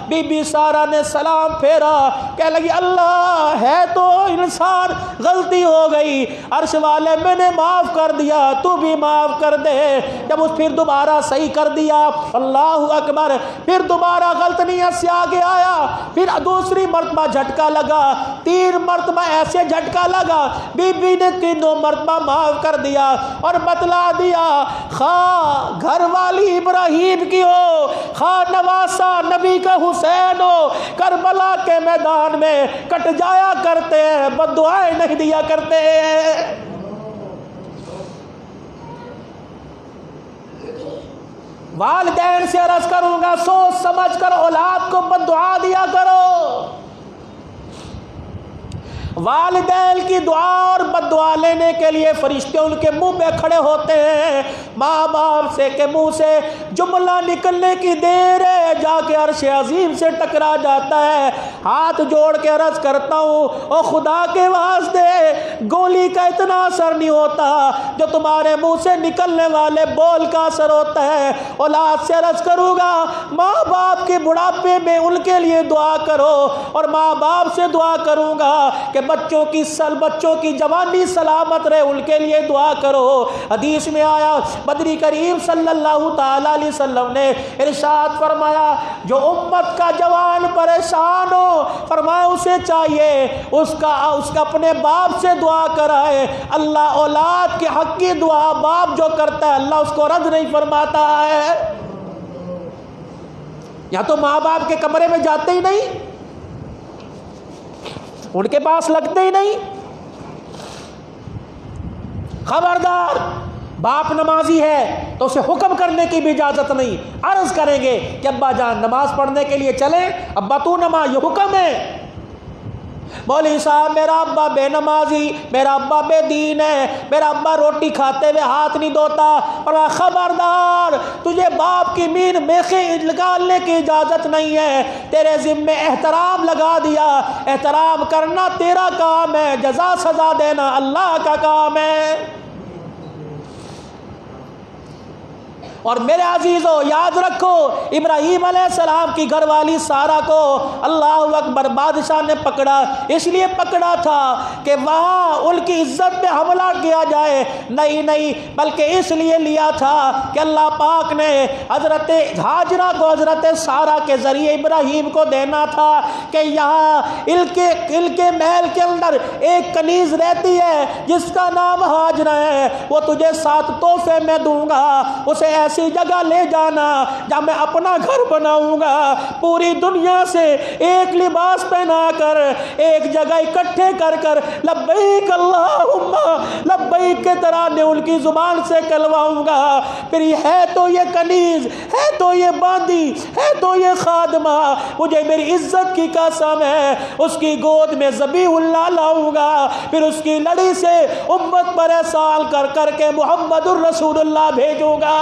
बीबी सारा ने सलाम फेरा, कह लगी अल्लाह है तो इंसान, गलती हो गई, अर्श वाले मैंने माफ़ कर दिया, तू भी माफ़ कर दे। जब उस फिर दोबारा सही कर दिया, अल्लाह अकबर। फिर दोबारा गलत नीयत से आगे आया, फिर दूसरी मरतबा झटका लगा, 3 मरतबा ऐसे झटका लगा, बीबी ने 3 मरतबा माफ कर दिया और बतला दिया खा घर वाली इब्राहीम की हो, खा नवासा नबी का हुसैन हो, करबला के मैदान में कट जाया करते हैं, बद्दुआएं नहीं दिया करते हैं। वालिदैन से अर्ज करूंगा सोच समझ कर औलाद को बद्दुआ दिया करो। वालिदैन की दुआ और बद्दुआ लेने के लिए फरिश्ते उनके मुंह में खड़े होते हैं। माँ बाप से के मुंह से जुमला निकलने की देर है, जाके अर्श अजीम से टकरा जाता है। हाथ जोड़ के अर्ज करता हूँ ओ खुदा के वास्ते, गोली का इतना असर नहीं होता जो तुम्हारे मुंह से निकलने वाले बोल का असर होता है। औलाद से अर्ज करूँगा माँ बाप के बुढ़ापे में उनके लिए दुआ करो, और माँ बाप से दुआ करूँगा कि बच्चों की जवानी सलामत रहे, उनके लिए दुआ करो। हदीस में आया, बदरी करीम सल्लल्लाहु ताला अलैहि वसल्लम ने इरशाद फरमाया जो उम्मत का जवान परेशान हो, फरमाया उसे चाहिए उसका अपने बाप से दुआ कराए। अल्लाह औलाद के हक की दुआ बाप जो करता है अल्लाह उसको रद्द नहीं फरमाता है। या तो माँ बाप के कमरे में जाते ही नहीं, उनके पास लगते ही नहीं। खबरदार, बाप नमाजी है तो उसे हुक्म करने की भी इजाजत नहीं। अर्ज करेंगे कि अब्बा जान नमाज पढ़ने के लिए चले, अब्बा तू नमाज, ये हुक्म है। मौलवी साहब मेरा अब्बा बेनमाजी, मेरा अब्बा बेदीन है, मेरा अब्बा रोटी खाते हुए हाथ नहीं धोता। और खबरदार, तुझे बाप की मीन मेखे निकालने की इजाज़त नहीं है। तेरे ज़िम्मे एहतराम लगा दिया, एहतराम करना तेरा काम है, जज़ा सज़ा देना अल्लाह का काम है। और मेरे अजीज़ों याद रखो, इब्राहीम अलैहिस्सलाम की घरवाली सारा को अल्लाह अकबर बादशाह ने पकड़ा, इसलिए पकड़ा था कि वहाँ उनकी इज्जत पे हमला किया जाए, नहीं बल्कि इसलिए लिया था कि अल्लाह पाक ने हज़रत हाजरा को हज़रत सारा के ज़रिए इब्राहीम को देना था कि यहाँ इनके महल के अंदर एक कनीज़ रहती है जिसका नाम हाजरा है, वो तुझे 7 तोहफे में दूंगा, उसे ऐसी जगह ले जाना जहां मैं अपना घर बनाऊंगा, पूरी दुनिया से एक लिबास पहनाकर एक जगह इकट्ठे कर कर लब्बैक अल्लाहुम्मा लब्बैक के तरह ने उनकी जुबान से कहलवाऊंगा। फिर है तो ये कनीज, है तो ये बांदी, है तो ये खादमा, मुझे मेरी इज्जत की कसम है उसकी गोद में ज़बीहुल्लाह लाऊंगा, फिर उसकी लड़ी से उम्मत पर एहसान कर करके मुहम्मदुर रसूलुल्लाह भेजूंगा।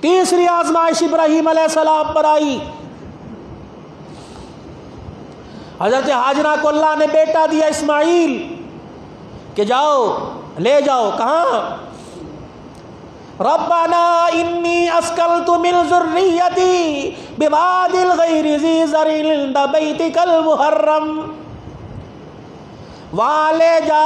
तीसरी आजमाइश इब्राहीम अलैहिस्सलाम पर आई। हजरत हाजरा को अल्लाह ने बेटा दिया इस्माइल कि जाओ ले जाओ, कहाँ? रब्बाना इन्नी अस्कलतु मिन ज़ुर्रियती बिवादिल गैरि ज़ी ज़रिन इंद बैतिकल मुहर्रम, वहाँ ले जा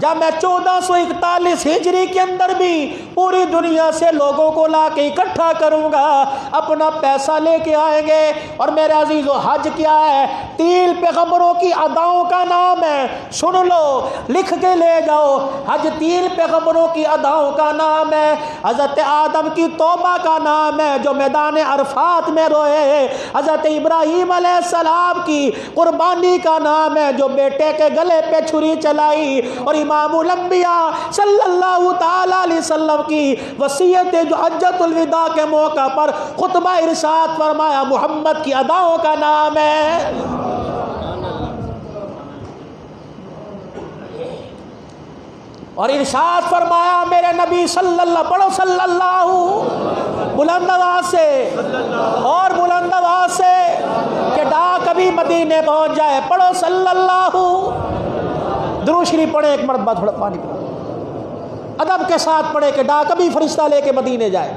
जब मैं 1441 हिजरी के अंदर भी पूरी दुनिया से लोगों को ला के इकट्ठा करूँगा, अपना पैसा लेके आएंगे। और मेरे अजीज़ों हज क्या है? 3 पैगंबरों की अदाओं का नाम है, सुन लो, लिख के ले जाओ। हज 3 पैगंबरों की अदाओं का नाम है। हज़रत आदम की तौबा का नाम है जो मैदान अरफात में रोए। हज़रत इब्राहीम अलैहिस्सलाम की कुर्बानी का नाम है जो बेटे के गले पे छुरी चलाई। और इमामुल अंबिया सल्लल्लाहु ताला अलैहि वसल्लम की वसीयत जो हज्जतुल विदा के मौका पर खुतबा इरशाद फरमाया, मोहम्मद की अदाओं का नाम है। और इरशाद फरमाया मेरे नबी सल्लल्लाहु, पढ़ो सल्लल्लाहु, बुलंद आवाज से और बुलंद आवाज से कि डाक कभी मदीने पहुंच जाए। पढ़ो सल्लल्लाहु, दुरूद शरीफ पढ़े एक मरतबा, थोड़ा पानी पीओ, अदब के साथ पढ़े कि डाक कभी फरिश्ता लेके मदीने जाए।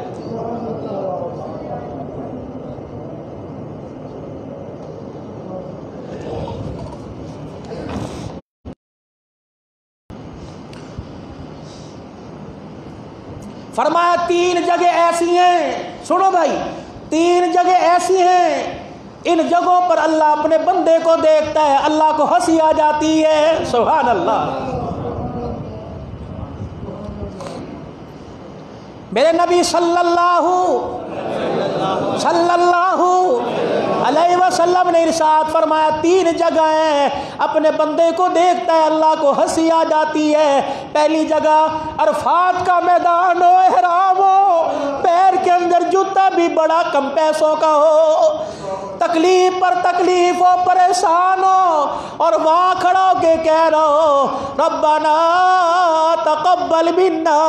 फरमाया 3 जगह ऐसी हैं, सुनो भाई, 3 जगह ऐसी हैं, इन जगहों पर अल्लाह अपने बंदे को देखता है, अल्लाह को हंसी आ जाती है। सुभान अल्लाह। मेरे नबी सल्लल्लाहु अलैहि वसल्लम ने इरशाद फरमाया 3 जगह अपने बंदे को देखता है, अल्लाह को हंसी आ जाती है। पहली जगह अरफात का मैदान हो, एहराम हो, पैर के अंदर जूता भी बड़ा कम पैसों का हो, तकलीफ पर तकलीफ हो, परेशान हो, और वहाँ खड़ा होके कह रहा हो रब्बना तक़ब्बल मिन्ना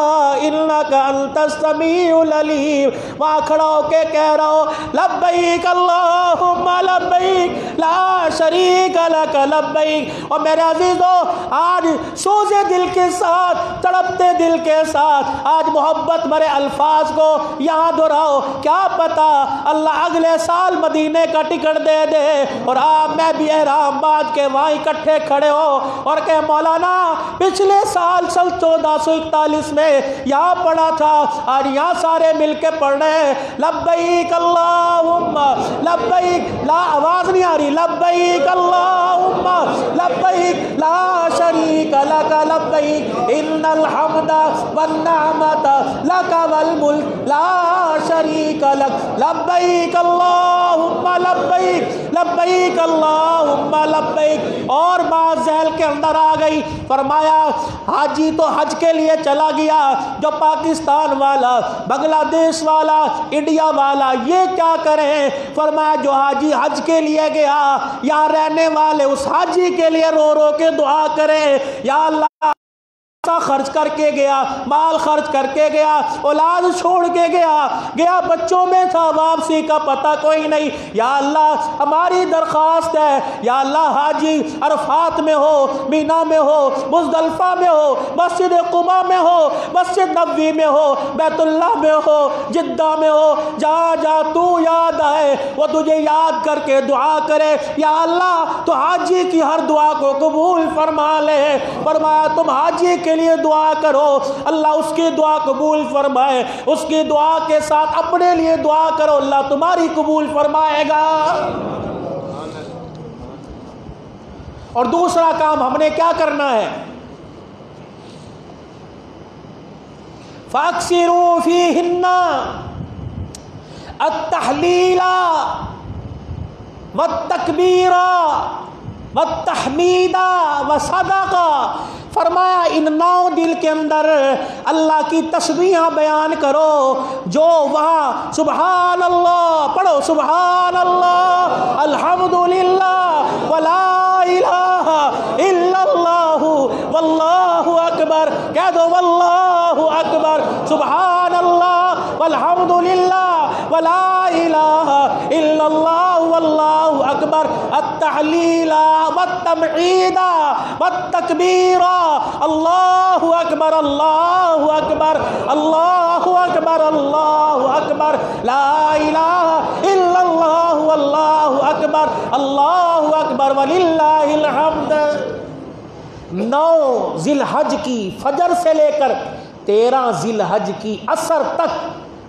इन्नका अंतस समीउल अलीम। वहाँ खड़ा होके कह रहा हो लब्बैक अल्लाहुम्मा लब्बैक ला शरीका लक लब्बैक। और मेरे अजीज़ों आज सोजे दिल के साथ, तड़पते दिल के साथ आज मोहब्बत भरे अल्फाज को यहाँ दोहराओ। क्या पता अल्लाह अगले साल मदीने का टिकट दे दे और आप मैं भी एहराम बांध के वहाँ इकट्ठे खड़े हो और कहे मौलाना पिछले साल 1441 में यहाँ पढ़ा था, और यहाँ सारे मिलके पढ़ रहे हैं लब्बैक अल्लाहुम्मा लब्बैक, ला आवाज नहीं आ रही, लब्बैक अल्लाहुम्मा लब्बैक ला शरीका लक लब्बैक इन्नल हम्दा वन निअमता लक वल मुल्क ला शरीका लक लब्बैक अल्लाहुम्मा लब्बैक लब्बैक अल्लाहुम्मा लब्बैक। और बात ज़हल के अंदर आ गई, फरमाया हाजी तो हज के लिए चला गया, जो पाकिस्तान वाला, बांग्लादेश वाला, इंडिया वाला, ये क्या करें? फरमाया जो हाजी हज के लिए गया, यहाँ रहने वाले उस हाजी के लिए रो रो के दुआ करें, या अल्लाह खर्च करके गया, माल खर्च करके गया, औलाद छोड़ के गया बच्चों में था, वापसी का पता कोई नहीं। या अल्लाह हमारी दरख्वास्त है, या अल्लाह हाजी अरफात में हो, मीना में हो, मुज़दलिफ़ा में हो, मस्जिद कुबा में हो, मस्जिद नबवी में हो, बैतुल्लाह में हो, जिद्दा में हो, जहाँ जहाँ तू याद आए वो तुझे याद करके दुआ करे। या अल्लाह तो हाजी की हर दुआ को कबूल फरमा ले। फरमाया तुम हाजी के लिए दुआ करो, अल्लाह उसकी दुआ कबूल फरमाए, उसकी दुआ के साथ अपने लिए दुआ करो, अल्लाह तुम्हारी कबूल फरमाएगा। और दूसरा काम हमने क्या करना है? फाक्सिरू फीहिन्ना अत्तहलीला वत्तकबीरा वत्तहमीदा वसदका। फरमाया इन 9 दिल के अंदर अल्लाह की तस्बीहां बयान करो, जो वहाँ सुबहान अल्लाह पढ़ो, सुबहान अल्लाह, अल्हम्दुलिल्लाह, वला इलाहा इल्लल्लाहु, वल्लाहु अकबर, कह दो वल्लाहु अकबर, सुबहान अल्लाह वल्हम्दुलिल्लाह, वला इलाहा इल्लल्लाह, वल्लाहु अकबर, अत्तहलीला वत्तमईदा वत्तकबीरा, अल्लाहु अकबर, अल्लाहु अकबर, अल्लाहु अकबर, अल्लाहु अकबर, ला इलाहा इल्लल्लाहु, अल्लाहु अकबर, अल्लाहु अकबर, वलिल्लाहिल हम्द। 9 जिलहज की फजर से लेकर 13 जिलहज की असर तक,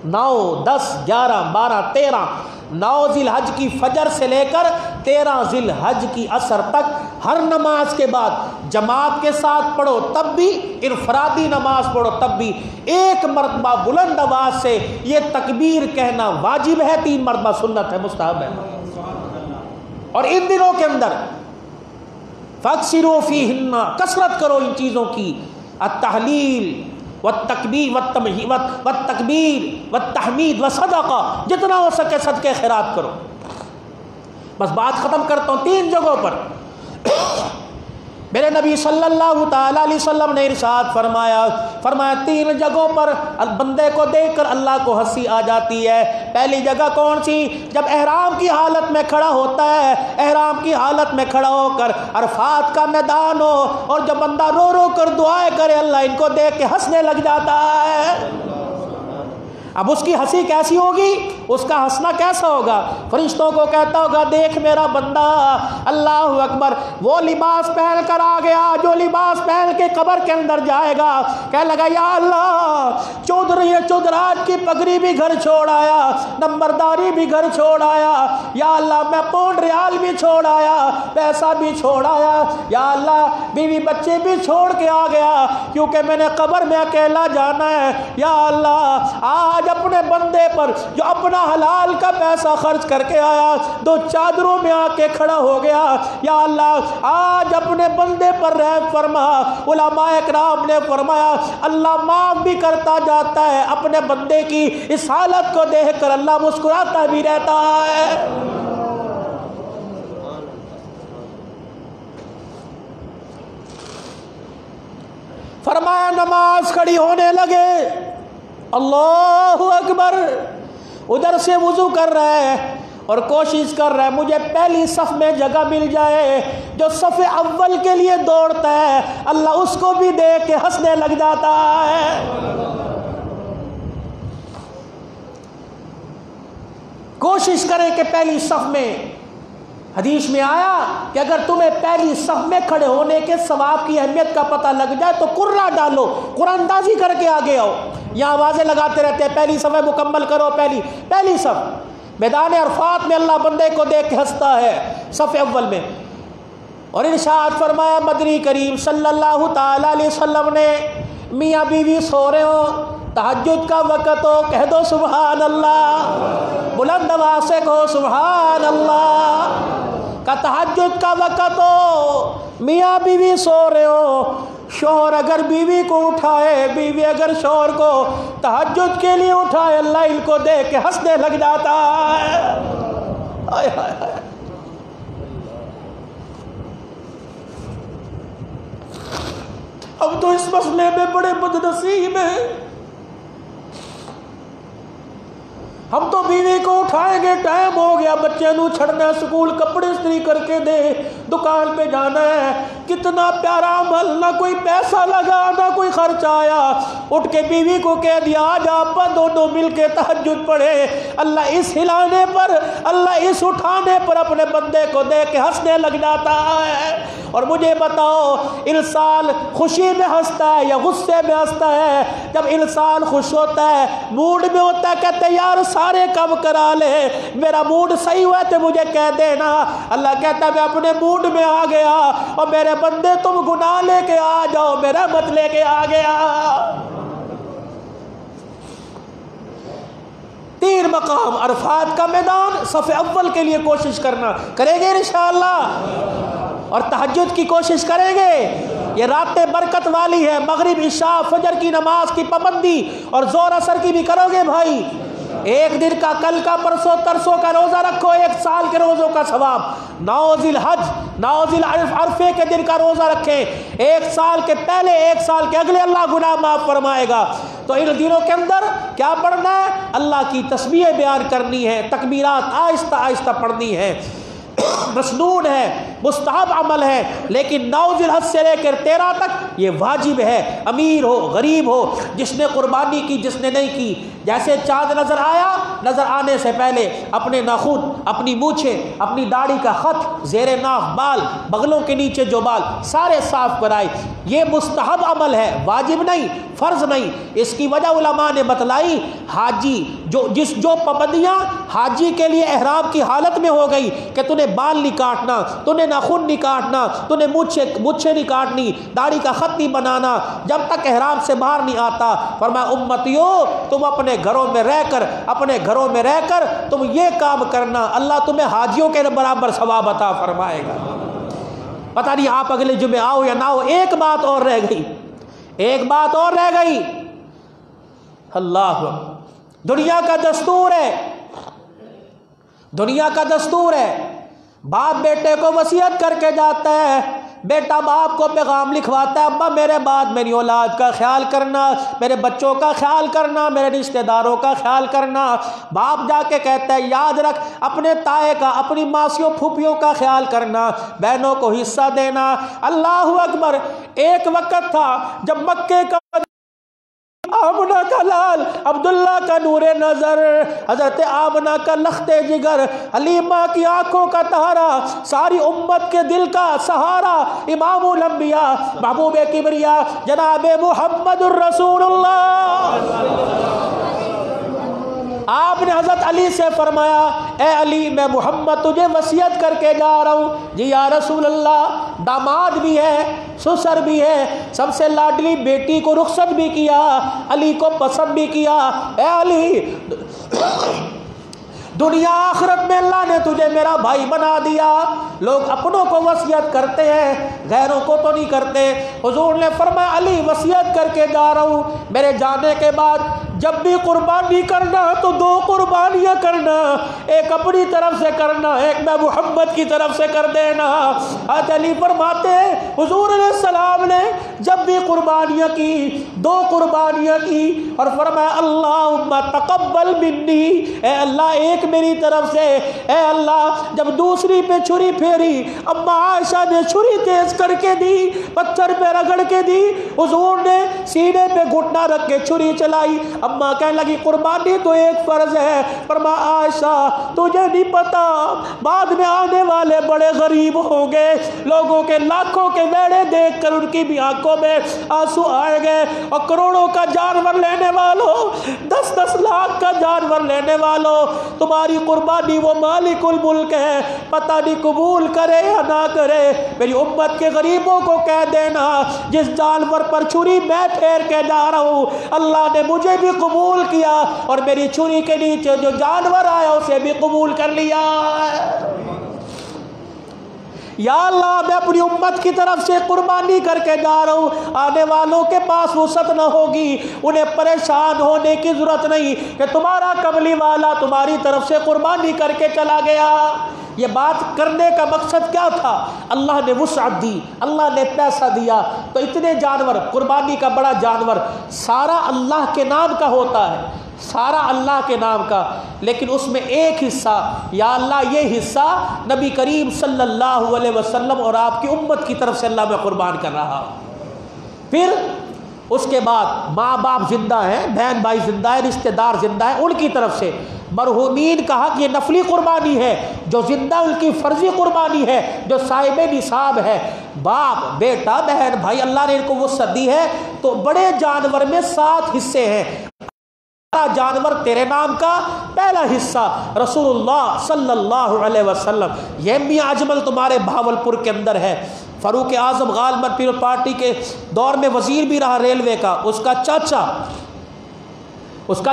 9, 10, 11, 12, 13, 9 जिलहज की फजर से लेकर 13 जिलहज की असर तक हर नमाज के बाद जमात के साथ पढ़ो, तब भी इनफरादी नमाज पढ़ो, तब भी एक मरतबा बुलंद आवाज से ये तकबीर कहना वाजिब है, 3 मरतबा सुन्नत है, मुस्तहब है। और इन दिनों के अंदर फक्सिरू फीहिन्ना, कसरत करो इन चीज़ों की, अत्तहलील वत्तकबीर वत्तकबीर वत्तहमीद वसदका, जितना हो सके सदके खैरात करो। बस बात ख़त्म करता हूँ 3 जगहों पर मेरे नबी सल्लल्लाहु ताला अलैहि वसल्लम ने इरशाद फरमाया 3 जगहों पर बंदे को देखकर अल्लाह को हंसी आ जाती है। पहली जगह कौन सी? जब एहराम की हालत में खड़ा होता है, एहराम की हालत में खड़ा होकर अरफात का मैदान हो, और जब बंदा रो रो कर दुआएं करे, अल्लाह इनको देख के हंसने लग जाता है। अब उसकी हंसी कैसी होगी? उसका हंसना कैसा होगा? फरिश्तों को कहता होगा देख मेरा बंदा, अल्लाह अकबर, वो लिबास पहन कर आ गया जो लिबास पहन के कब्र के अंदर जाएगा, कह लगा या अल्लाह चौधराज की पगड़ी भी घर छोड़ आया, नंबरदारी भी घर छोड़ आया, या अल्लाह मैं पौंड रियाल भी छोड़ आया, पैसा भी छोड़ आया, या अल्लाह बीवी बच्चे भी छोड़ के आ गया, क्योंकि मैंने कब्र में अकेला जाना है। या अल्लाह आज अपने बंदे पर जो अपना हलाल का पैसा खर्च करके आया, 2 चादरों में आके खड़ा हो गया, या अल्लाह आज अपने बंदे पर रहम फरमा। उलमाए किराम ने फरमाया अल्लाह माफ भी करता जाता है, अपने बंदे की इस हालत को देखकर अल्लाह मुस्कुराता भी रहता है। फरमाया नमाज खड़ी होने लगे, अल्लाहु अकबर, उधर से वुजू कर रहा है और कोशिश कर रहा है मुझे पहली सफ में जगह मिल जाए। जो सफ़े अव्वल के लिए दौड़ता है अल्लाह उसको भी देख के हंसने लग जाता है। कोशिश करें कि पहली सफ में, हदीस में आया कि अगर तुम्हें पहली सफ में खड़े होने के सवाब की अहमियत का पता लग जाए तो कुर्रा डालो, कुरानदाजी करके आगे आओ। यहाँ आवाज़ें लगाते रहते हैं पहली सफ़ मुकम्मल करो, पहली सफ़। मैदान अरफात में अल्लाह बंदे को देख के हंसता है सफ़े अव्वल में। और इरशाद फरमाया मदनी करीम सल्लल्लाहु ताला अलैहि वसल्लम ने, मियाँ बीवी सो रहे हो, तहज्जुद का वक़्त हो, कह दो सुभान अल्लाह, बुलंद आवाज़ से कहो सुभान अल्लाह। का तहज्जुद का वक़्त हो, मियाँ बीवी सो रहे हो, शोहर अगर बीवी को उठाए, बीवी अगर शोहर को तहज्जुद के लिए उठाए, अल्लाह इनको देख के हंसने लग जाता है। हाय हाय हाय। हम तो इस मसले में बड़े बदनसीब हैं। हम तो बीवी को उठाएंगे, टाइम हो गया, बच्चे नू छड़ना, स्कूल कपड़े इस्त्री करके दे, दुकान पे जाना है, कितना प्यारा अमल, ना कोई पैसा लगा ना कोई खर्चा आया, उठ के बीवी को कह दिया आज आप दोनों मिल के तहज्जुद पढ़े। अल्लाह इस हिलाने पर, अल्लाह इस उठाने पर अपने बंदे को देख के हंसने लग जाता है। और मुझे बताओ, इंसान खुशी में हंसता है या गुस्से में हंसता है? जब इंसान खुश होता है, मूड में होता है, कहते यार सारे काम करा ले, मेरा मूड सही हुआ तो मुझे कह देना। अल्लाह कहता है मैं अपने मूड में आ गया और मेरे बंदे तुम गुनाह लेके आ जाओ, मेरा मत लेके आ गया। 3 मकाम, अरफात का मैदान, सफ़े अव्वल के लिए कोशिश करना, करेंगे इंशाअल्लाह, और तहज्जुद की कोशिश करेंगे। ये रातें बरकत वाली है, मगरिब इशा फजर की नमाज की पाबंदी और जोर असर की भी करोगे भाई। एक दिन का, कल का, परसों तरसों का रोज़ा रखो, 1 साल के रोज़ों का सवाब। 9 ज़िलहज, 9 अरफे के दिन का रोज़ा रखें, 1 साल के पहले, 1 साल के अगले, अल्लाह गुनाह माफ़ फरमाएगा। तो इन दिनों के अंदर क्या पढ़ना है? अल्लाह की तस्बीह बयान करनी है, तकबीरात आहिस्ता आहिस्ता पढ़नी है। मसनून है, मुस्तहब अमल है, लेकिन 9 ज़िलहज से लेकर 13 तक ये वाजिब है। अमीर हो, गरीब हो, जिसने कुर्बानी की, जिसने नहीं की। जैसे चाँद नज़र आया, नज़र आने से पहले अपने नाखून, अपनी मूछें, अपनी दाढ़ी का खत, ज़ेरे नाक बाल, बगलों के नीचे जो बाल, सारे साफ कराए। ये मुस्तहब अमल है, वाजिब नहीं, फ़र्ज़ नहीं। इसकी वजह उलमा ने बतलाई, हाजी जो पाबंदियाँ हाजी के लिए एहराम की हालत में हो गई कि तूने बाल नहीं काटना, तूने नाखून नहीं काटना, तूने मुच्छे नहीं काटनी, दाढ़ी का खत नहीं बनाना, जब तक एहराम से बाहर नहीं आता। फरमाया उम्मतियों, तुम अपने घरों में रहकर तुम ये काम करना, अल्लाह तुम्हें हाजियों के बराबर सवाब अता फरमाएगा। पता नहीं आप अगले जुमे आओ या ना हो। एक बात और रह गई, अल्लाह, दुनिया का दस्तूर है, बाप बेटे को वसीयत करके जाता है, बेटा बाप को पैगाम लिखवाता है, अब्बा मेरे बाद मेरी औलाद का ख्याल करना, मेरे बच्चों का ख्याल करना, मेरे रिश्तेदारों का ख्याल करना। बाप जाके कहता है याद रख अपने ताए का, अपनी मासियों फूफियों का ख्याल करना, बहनों को हिस्सा देना। अल्लाहु अकबर। एक वक्त था जब मक्के का आमना का लाल, अब्दुल्ला का नूरे नजर, हजरत आमना का लख्ते जिगर, हलीमा की आंखों का तारा, सारी उम्मत के दिल का सहारा, इमामुल अंबिया, महबूबे किबरिया, जनाबे मुहम्मदुर रसूलुल्लाह। आपने हज़रत अली से फरमाया, ए अली मैं मोहम्मद तुझे वसीयत करके जा रहा हूँ। जी या रसूल अल्लाह, दामाद भी है, ससुर भी है, सबसे लाडली बेटी को रुखसत भी किया, अली को पसंद भी किया। ए अली, दुनिया आखिरत में अल्लाह ने तुझे मेरा भाई बना दिया। लोग अपनों को वसीयत करते हैं, गैरों को तो नहीं करते। हुजूर ने फरमाया अली वसीयत करके जा रहा हूँ, मेरे जाने के बाद जब भी कुर्बानी करना तो 2 कुर्बानियाँ करना, एक अपनी तरफ से करना, एक मैं मोहम्मद की तरफ से कर देना। हज़रत अली फरमाते हैं हुजूर सलाम ने जब भी कुर्बानियाँ की, 2 कुर्बानियाँ की, और फरमाया अल्लाहुम्मा तक़ब्बल मिन्नी, ए अल्लाह एक मेरी तरफ से, ए अल्लाह। जब दूसरी पे छुरी फेरी, अम्मा आयशा ने छुरी तेज करके दी, पत्थर पे रगड़ के दी, हुजूर ने सीने पे घुटना रख के छुरी चलाई। अम्मा कहने लगी कुर्बानी तो एक फ़र्ज है, फरमा आयशा तुझे नहीं पता बाद में आने वाले बड़े गरीब होंगे, लोगों के लाखों के वेड़े देखकर उनकी भी आंखों में आंसू आएंगे, और करोड़ों का जानवर लेने वालों, 10-10 लाख का जानवर लेने वालों, तुम्हारी कुर्बानी वो मालिकुल मुल्क है, पता नहीं कबूल करे या ना करे। मेरी उम्मत के गरीबों को कह देना जिस जानवर पर छुरी मैं फेर के जा रहा हूँ, अल्लाह ने मुझे भी कबूल किया और मेरी छुरी के नीचे जो जानवर आया उसे भी कबूल कर लिया। या अल्लाह मैं अपनी उम्मत की तरफ से कुर्बानी करके जा रहा हूँ, आने वालों के पास वसअत न होगी, उन्हें परेशान होने की ज़रूरत नहीं कि तुम्हारा कमली वाला तुम्हारी तरफ से कुर्बानी करके चला गया। ये बात करने का मकसद क्या था? अल्लाह ने वुसअत दी, अल्लाह ने पैसा दिया, तो इतने जानवर, कुर्बानी का बड़ा जानवर सारा अल्लाह के नाम का होता है, सारा अल्लाह के नाम का, लेकिन उसमें एक हिस्सा, या अल्लाह ये हिस्सा नबी करीम सल्लल्लाहु अलैहि वसल्लम और आपकी उम्मत की तरफ से अल्लाह में कुर्बान कर रहा। फिर उसके बाद माँ बाप जिंदा हैं, बहन भाई जिंदा है, रिश्तेदार जिंदा है, उनकी तरफ से मरहूमीन का हक ये नफली कुर्बानी है, जो जिंदा उनकी फर्जी कुर्बानी है, जो साहिब निसाब है, बाप बेटा बहन भाई, अल्लाह ने इनको वुसअत दी है। तो बड़े जानवर में 7 हिस्से हैं, जानवर तेरे नाम का पहला हिस्सा रसूलुल्लाह सल्लल्लाहु अलैहि वसल्लम, यह मियां अजमल तुम्हारे भावलपुर के अंदर है। फारूक आजम गालिबन पीपल पार्टी के दौर में वजीर भी रहा रेलवे का, उसका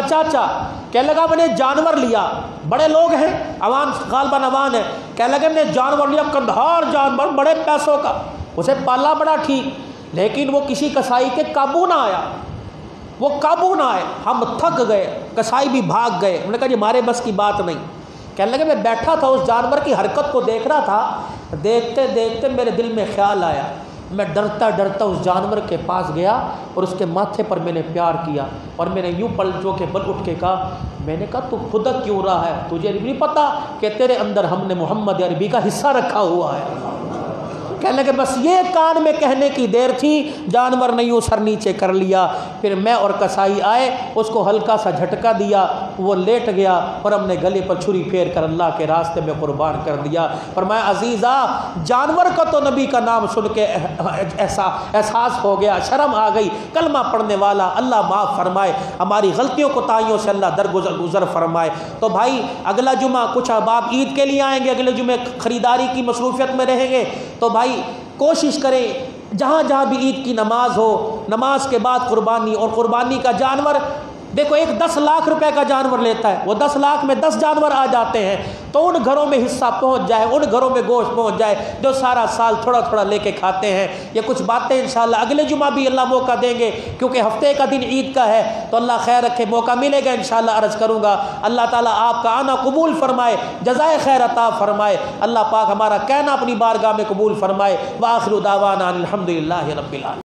चाचा कहने लगा मैंने जानवर लिया, बड़े लोग हैं, अवान गालिबन अवान है, कहने लगे मैंने जानवर लिया, कंधार जानवर, बड़े पैसों का, उसे पाला बड़ा ठीक, लेकिन वो किसी कसाई के काबू ना आया, वो काबू ना आए, हम थक गए, कसाई भी भाग गए। उन्होंने कहा जी हमारे बस की बात नहीं। कहने लगे मैं बैठा था उस जानवर की हरकत को देख रहा था, देखते देखते मेरे दिल में ख्याल आया, मैं डरता डरता उस जानवर के पास गया और उसके माथे पर मैंने प्यार किया, और मैंने यूँ पलटों के बल उठ के कहा, मैंने कहा तू खुदक क्यों रहा है, तुझे नहीं पता कि तेरे अंदर हमने मोहम्मद अरबी का हिस्सा रखा हुआ है। कहने लगे बस ये कान में कहने की देर थी, जानवर ने यूँ सर नीचे कर लिया। फिर मैं और कसाई आए, उसको हल्का सा झटका दिया, वो लेट गया और हमने गले पर छुरी फेर कर अल्लाह के रास्ते में कुर्बान कर दिया। और मैं अजीज़ा जानवर का तो नबी का नाम सुन के ऐसा एहसास हो गया, शर्म आ गई। कलमा पढ़ने वाला अल्लाह माफ़ फरमाए, हमारी गलतियों को ताइयों से अल्लाह दरगुजर फरमाए। तो भाई अगला जुमा कुछ अहबाब ईद के लिए आएंगे, अगले जुमे ख़रीदारी की मसरूफियत में रहेंगे, तो भाई कोशिश करें जहाँ जहाँ भी ईद की नमाज हो, नमाज के बाद कुर्बानी, और कुर्बानी का जानवर देखो एक 10 लाख रुपए का जानवर लेता है, वो 10 लाख में 10 जानवर आ जाते हैं, तो उन घरों में हिस्सा पहुंच जाए, उन घरों में गोश्त पहुंच जाए जो सारा साल थोड़ा थोड़ा लेके खाते हैं। ये कुछ बातें इंशाल्लाह अगले जुमा भी अल्लाह मौका देंगे, क्योंकि हफ्ते का दिन ईद का है, तो अल्लाह खैर रखे, मौका मिलेगा इंशाल्लाह अर्ज़ करूँगा। अल्लाह ताला आपका आना कबूल फरमाए, जज़ाए खैर अता फरमाए, अल्लाह पाक हमारा कहना अपनी बारगाह में कबूल फरमाए। व आखिरु दावाना अनिल हम्दुलिल्लाहि रब्बिल आलमीन।